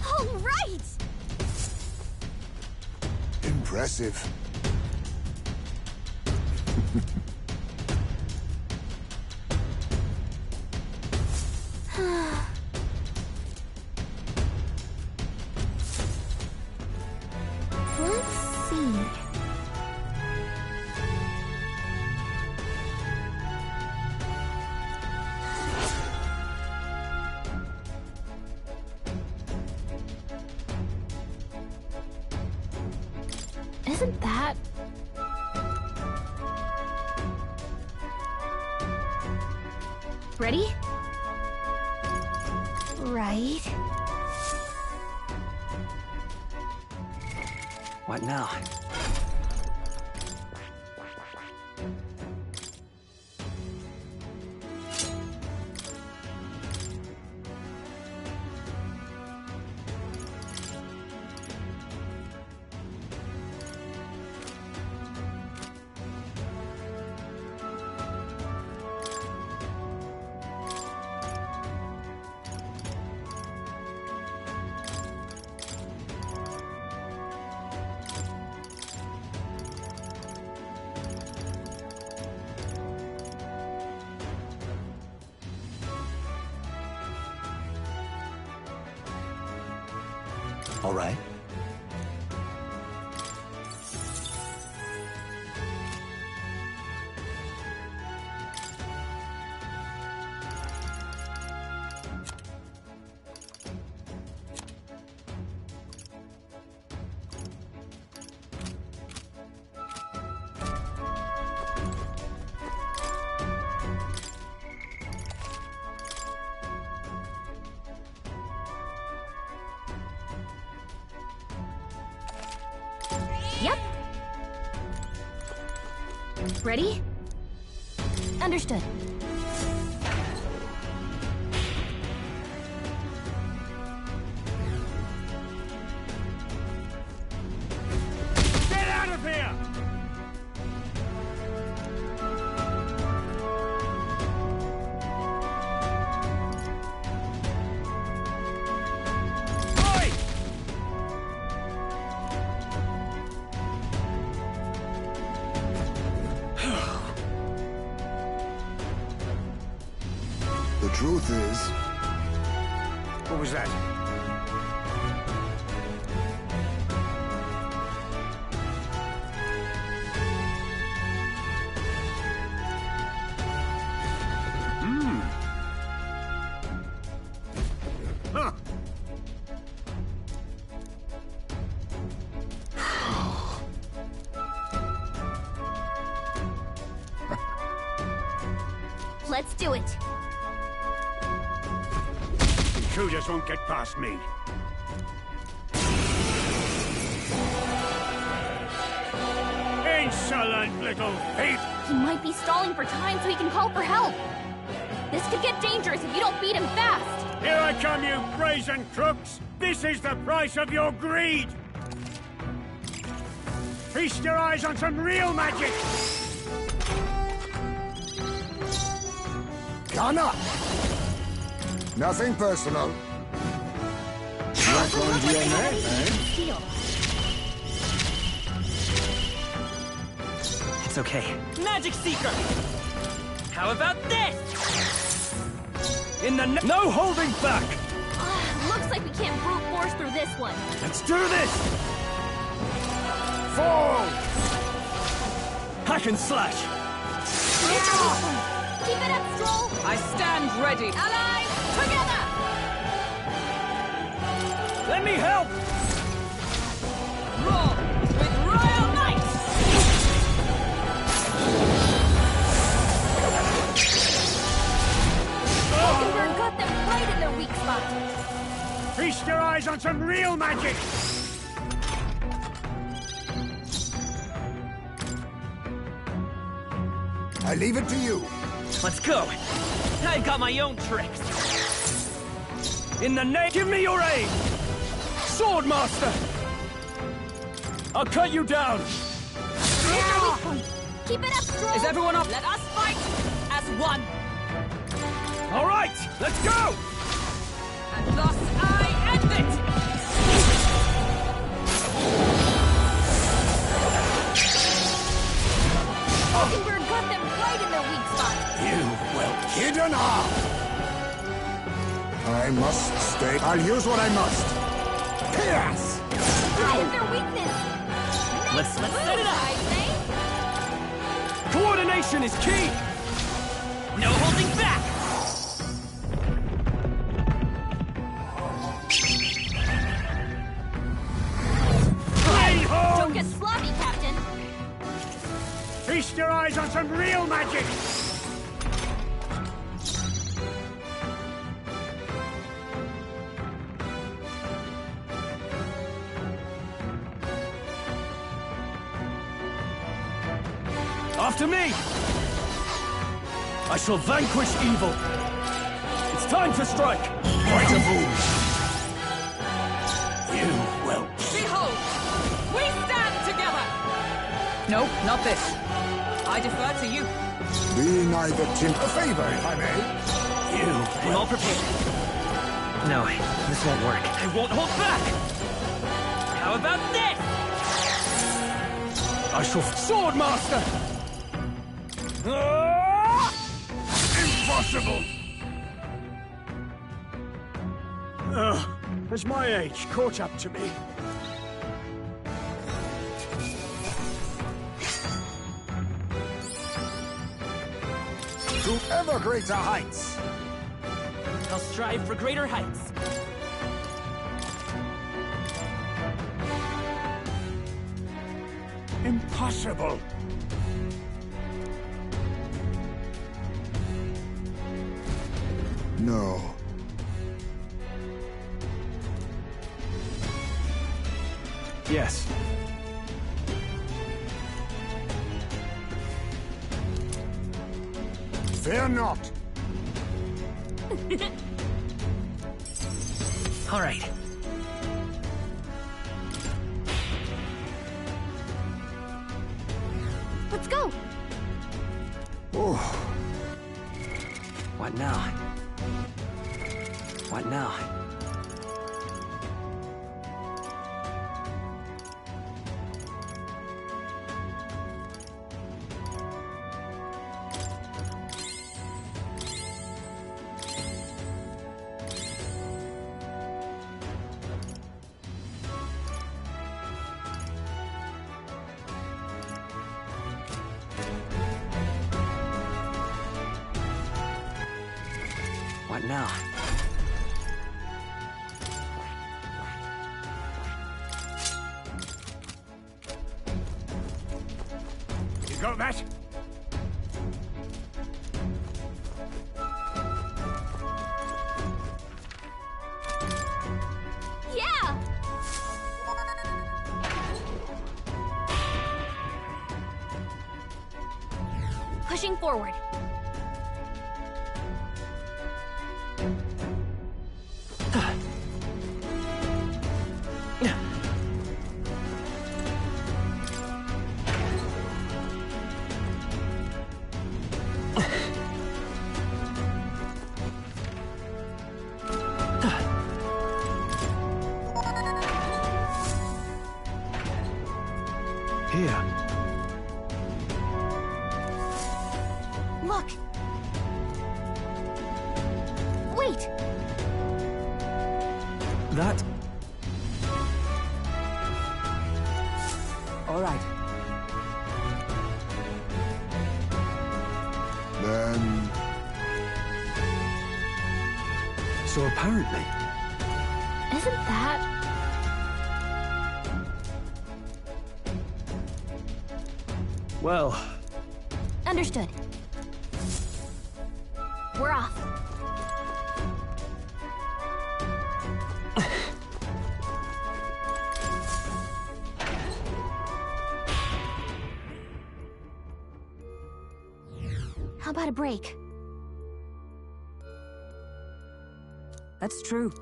All right! Impressive. Let's see. Isn't that... Ready? Right. What now? All right. Yep. Ready? Understood. Get out of here! The truth is... What was that? Huh. do it. Intruders won't get past me. Insolent little thief! He might be stalling for time so he can call for help. This could get dangerous if you don't beat him fast. Here I come, you brazen crooks! This is the price of your greed! Feast your eyes on some real magic! Gunner! Nothing personal. Not on DNA, eh? It's okay. Magic Seeker! How about this? In the no holding back! Looks like we can't brute force through this one. Let's do this! Fall! Hack and slash! Keep it up, Stroll! I stand ready. Allies, together! Let me help! Roar with royal might! Hockenberg got them right in their weak spot. Feast your eyes on some real magic! I leave it to you. Let's go! I've got my own tricks! In the name, give me your aid! Sword Master! I'll cut you down! Keep it up, Stroll! Is everyone up? Let us fight as one! All right, let's go! And thus I end it! Hockenberg got them right in their weak spot. You will Hidden half! I must stay. I'll use what I must. Pierce! That is their weakness. Let's set it I up! Coordination is key! No holding back! Don't get sloppy, Captain. Feast your eyes on some real magic! After me! I shall vanquish evil! It's time to strike! Quite a move! You will... Behold! We stand together! No, not this. I defer to you. Be neither Tim a favor, if I may. You will... all prepared. No, this won't work. I won't hold back! How about this? I shall... Sword Master! Impossible! Has my age caught up to me? To ever greater heights! I'll strive for greater heights. Impossible! No. Yes. Fear not! All right. Let's go! Oh. What now? What now? What now? You got that? Pushing forward. Here. Look. Wait. That... All right. Then... So apparently... Isn't that... Well... Understood. We're off. How about a break? That's true.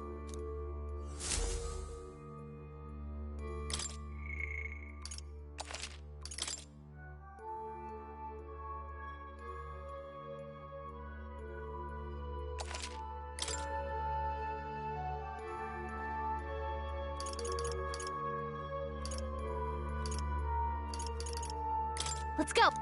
Let's go.